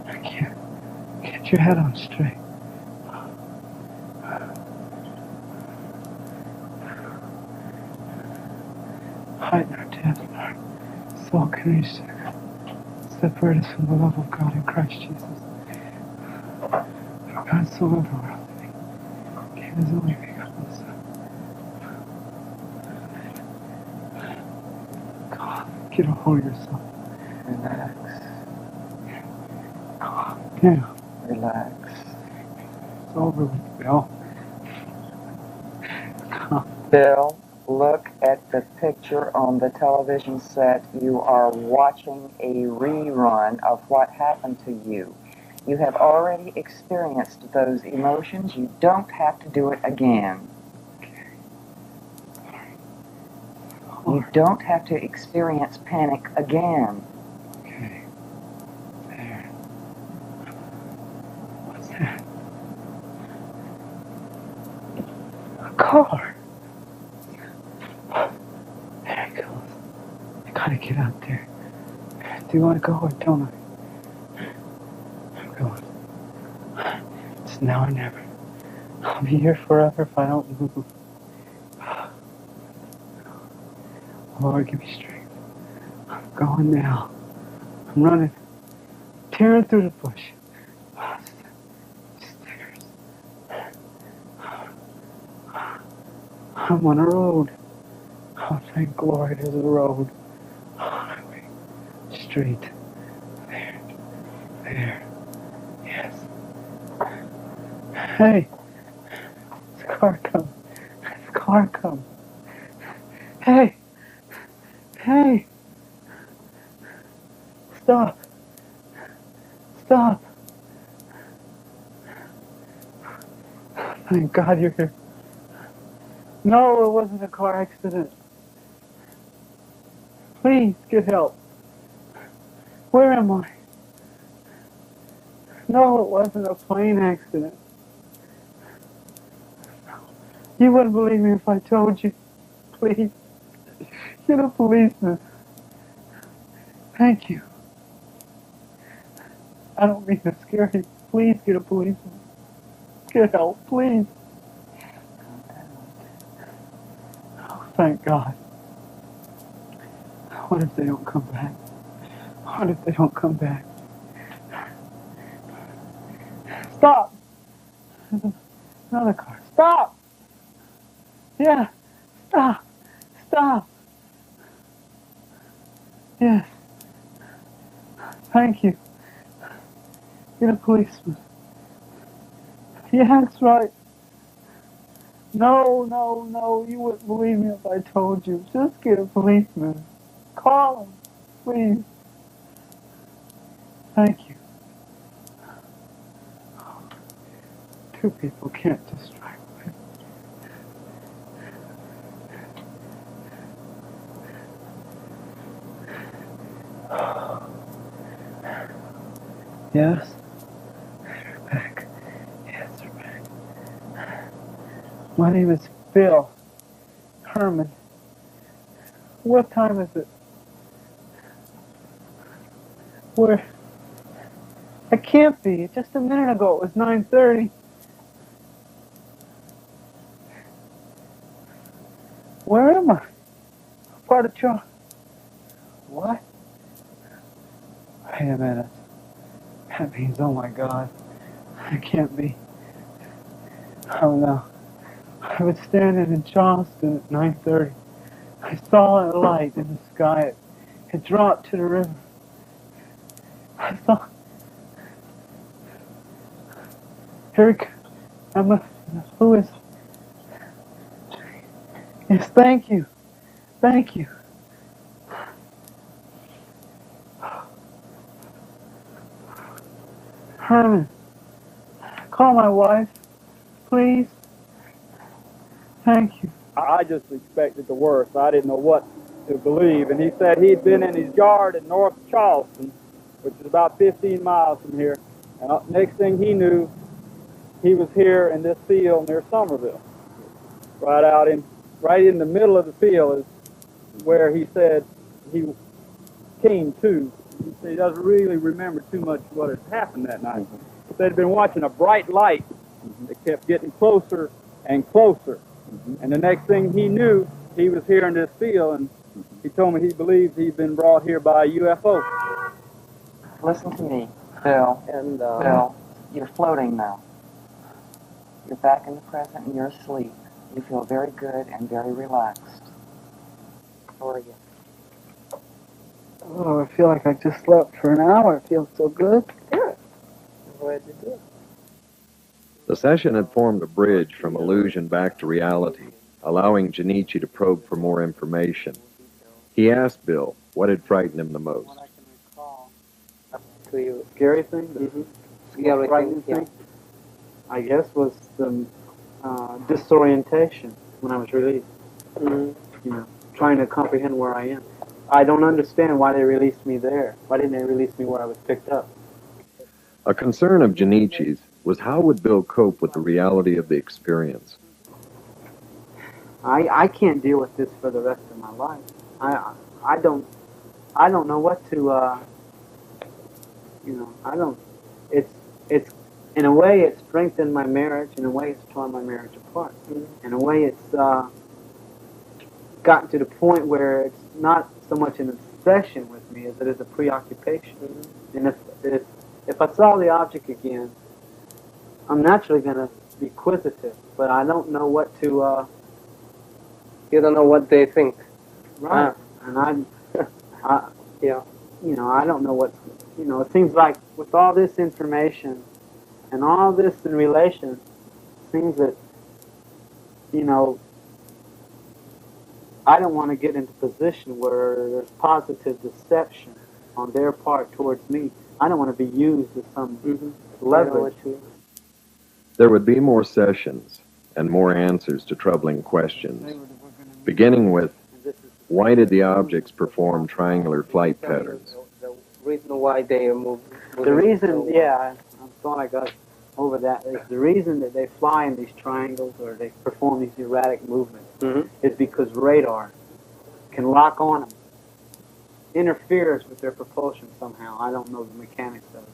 I can't get your head on straight. Height nor depth nor soul can reach separate us from the love of God in Christ Jesus. For God so loved the world that He gave His only begotten Son. God, get a hold of yourself. Relax. Calm down. Relax. It's over with, Bill. Bill, look at the picture on the television set. You are watching a rerun of what happened to you. You have already experienced those emotions. You don't have to do it again. You don't have to experience panic again. Okay. There. What's that? A car. There it goes. I gotta get get out there. Do I go or don't I? I'm going. It's now or never. I'll be here forever if I don't move. Lord, give me strength. I'm going now. I'm running. Tearing through the bush. Stairs. I'm on a road. Oh, thank glory there's a road. Highway. Street. There. There. Yes. Hey. It's a car coming. It's a car coming. Hey. Hey. Stop. Stop. Thank God you're here. No, it wasn't a car accident. Please get help. Where am I? No, it wasn't a plane accident. You wouldn't believe me if I told you. Please, get a policeman. Thank you. I don't mean to scare you. Please get a policeman. Get help, please. Oh, thank God. What if they don't come back? What if they don't come back? Stop! Another car. Stop! Yeah. Stop. Stop. Yes. Thank you. Get a policeman. Yeah, that's right. No, no, no. You wouldn't believe me if I told you. Just get a policeman. Call him, please. Thank you. Two people can't distract me. Yes? They're back. Yes, they're back. My name is Bill Herman. What time is it? Where? It can't be. Just a minute ago it was 9:30. Where am I? Part of Charles. What? Wait a minute. That means, oh my God, it can't be. Oh no. I was standing in Charleston at 9:30. I saw a light in the sky. It dropped to the river. I saw. Here it comes. Who is? Yes, thank you. Thank you. Herman, call my wife, please. Thank you. I just expected the worst. I didn't know what to believe. And he said he'd been in his yard in North Charleston, which is about 15 miles from here. And next thing he knew, he was here in this field near Somerville. Right in the middle of the field is where he said he came to. He said he doesn't really remember too much what had happened that night. He said he'd been watching a bright light that kept getting closer and closer. And the next thing he knew, he was here in this field, and he told me he believes he'd been brought here by a UFO. Listen to me, Bill. And Bill, you're floating now. You're back in the present and you're asleep. You feel very good and very relaxed. How are you? Oh, I feel like I just slept for an hour. It feels so good. good. I'm glad you did. The session had formed a bridge from illusion back to reality, allowing Junichi to probe for more information. He asked Bill what had frightened him the most. What I can recall. To you. Scary thing? Scary Frightening thing, yeah. thing? I guess was the disorientation when I was released. Mm-hmm. You know, trying to comprehend where I am. I don't understand why they released me there. Why didn't they release me where I was picked up? A concern of Junichi's was how would Bill cope with the reality of the experience. I can't deal with this for the rest of my life. I I don't know what to, I don't, it's, in a way it's strengthened my marriage, in a way it's torn my marriage apart. In a way it's gotten to the point where it's not so much an obsession with me as it is a preoccupation. And if I saw the object again, I'm naturally going to be inquisitive, but I don't know what to... You don't know what they think. Right. And I yeah. I don't know what, it seems like with all this information and all this in relation, it seems that, I don't want to get into a position where there's positive deception on their part towards me. I don't want to be used as some leverage. There would be more sessions and more answers to troubling questions, beginning with, why did the objects perform triangular flight patterns? The reason why they move. The reason, I thought I got over that, is the reason that they fly in these triangles or they perform these erratic movements is because radar can lock on them, interferes with their propulsion somehow. I don't know the mechanics of it.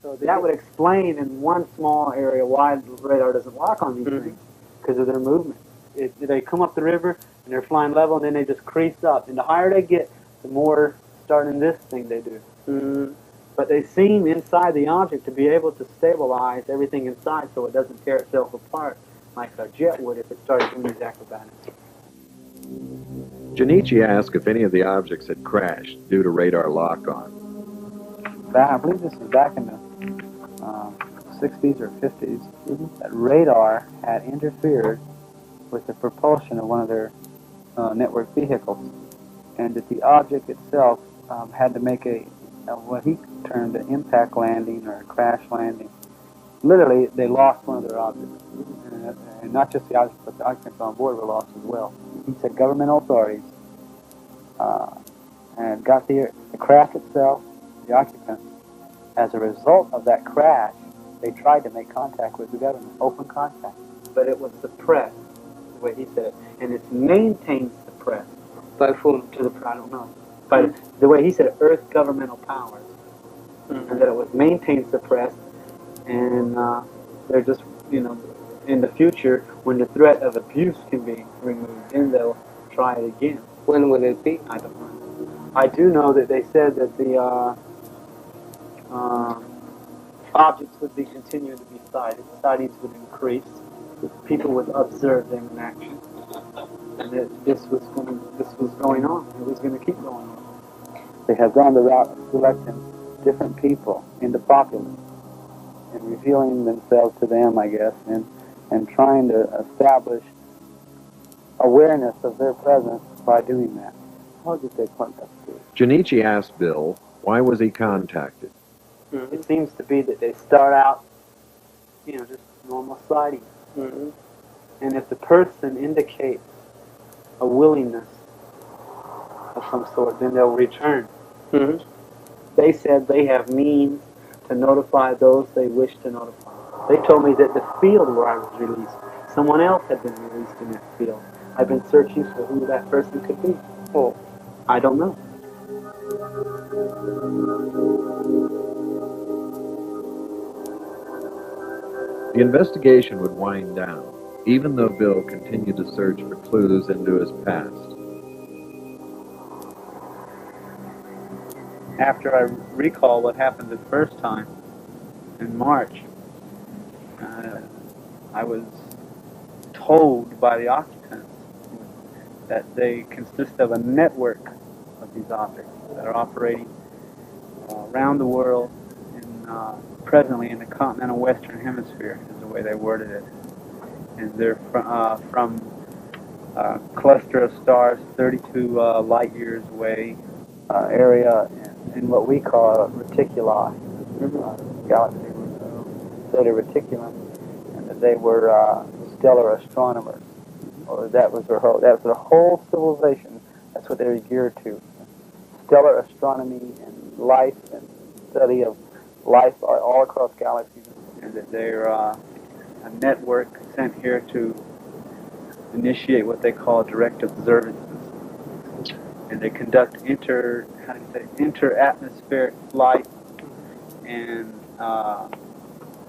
So that would explain in one small area why the radar doesn't lock on these things, because of their movement. They come up the river and they're flying level, and then they just crease up. And the higher they get, the more starting this thing they do. But they seem inside the object to be able to stabilize everything inside so it doesn't tear itself apart like a jet would if it started doing these acrobatics. Junichi asked if any of the objects had crashed due to radar lock-on. I believe this was back in the 60s or 50s, that radar had interfered with the propulsion of one of their network vehicles, and that the object itself had to make what he termed an impact landing or a crash landing. Literally, they lost one of their objects, and not just the objects, but the occupants on board were lost as well. He said governmental authorities and got the craft itself, the occupants. As a result of that crash, they tried to make contact with the government, open contact, but it was suppressed, the way he said it, and it's maintained suppressed. By whom? I don't know. But the way he said it, Earth governmental powers, and that it was maintained suppressed, and they're just, in the future, when the threat of abuse can be removed, then they'll try it again. When will it be? I don't know. I do know that they said that the objects would be continuing to be sighted. Sightings would increase. People would observe them in action, and that this was going on. It was going to keep going on. They have gone the route of selecting different people in the populace and revealing themselves to them, I guess, and trying to establish awareness of their presence by doing that. How did they point that to? Junichi asked Bill, why was he contacted? It seems to be that they start out, just normal sightings. And if the person indicates a willingness of some sort, then they'll return. They said they have means to notify those they wish to notify. They told me that the field where I was released, someone else had been released in that field. I've been searching for who that person could be. Oh, I don't know. The investigation would wind down, even though Bill continued to search for clues into his past. After I recall what happened the first time in March, I was told by the occupants that they consist of a network of these objects that are operating around the world presently in the continental Western Hemisphere, is the way they worded it. And they're from a cluster of stars 32 light years away, area in what we call reticuli, galaxy, solar reticulum, and that they were stellar astronomers, or that was their whole civilization. That's what they were geared to: stellar astronomy and life and study of life all across galaxies, and that they're a network sent here to initiate what they call direct observances. and they conduct inter-atmospheric flight and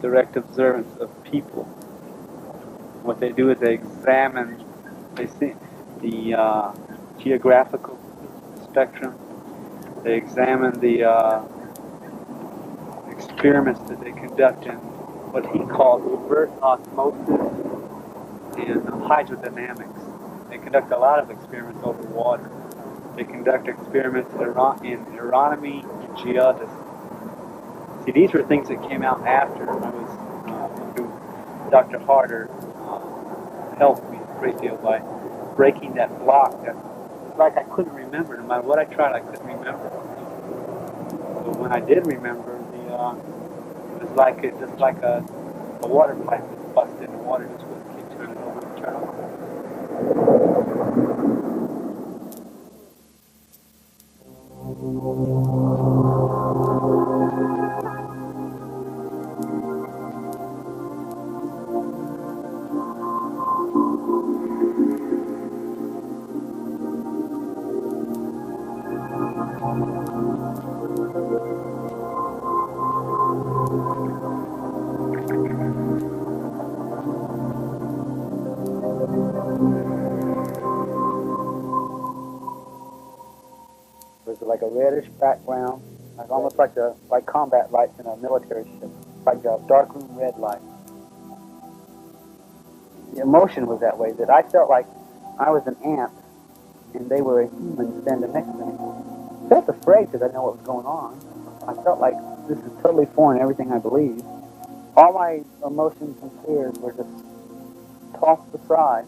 direct observance of people. What they do is they examine, they see the geographical spectrum. They examine the experiments that they conduct in what he called reverse osmosis and hydrodynamics. They conduct a lot of experiments over water. They conduct experiments in aeronomy and geodesy. See, these were things that came out after I was through Dr. Harder helped me a great deal by breaking that block that it's like I couldn't remember. No matter what I tried, I couldn't remember. But when I did remember, it was like just like a water pipe was busted and the water just wouldn't keep turning over and turning over. It was like a reddish background, like almost like combat lights in a military ship, like a darkroom red light. The emotion was that way, that I felt like I was an ant and they were a human standing next to me. I felt afraid because I didn't know what was going on. I felt like this is totally foreign to everything I believe. All my emotions and fears were just tossed aside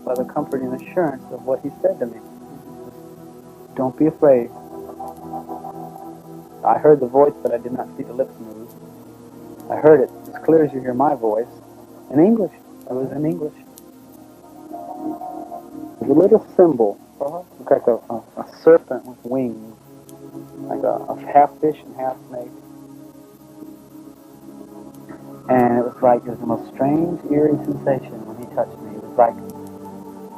by the comforting assurance of what he said to me. Don't be afraid. I heard the voice, but I did not see the lips move. I heard it as clear as you hear my voice. In English. It was in English. It was a little symbol. Looked like a serpent with wings. Like a half fish and half snake. And it was like, it was the most strange, eerie sensation when he touched me. It was like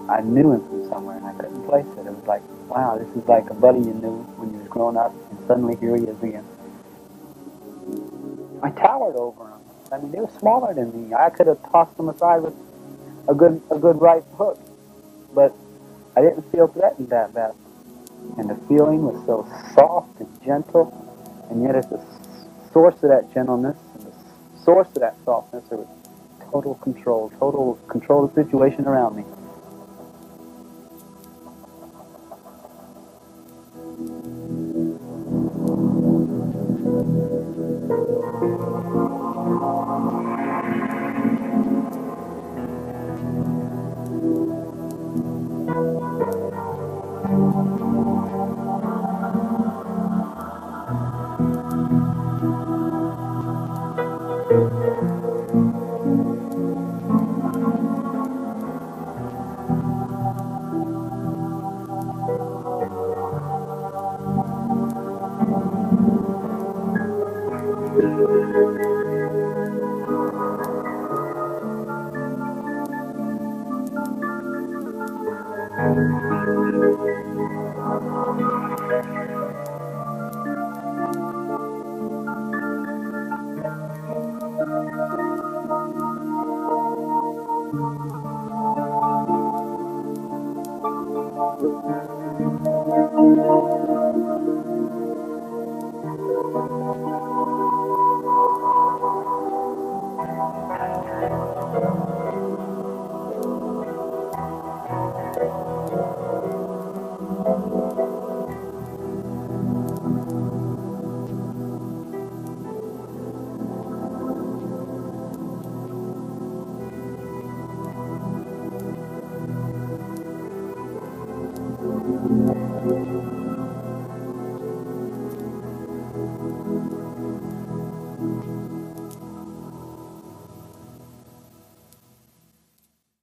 I knew him from somewhere and I couldn't place it. It was like, wow, this is like a buddy you knew when you was growing up, and suddenly here he is again. I towered over him. I mean, they were smaller than me. I could have tossed them aside with a good right hook, but I didn't feel threatened that bad. And the feeling was so soft and gentle, and yet at the source of that gentleness and the source of that softness, there was total control of the situation around me.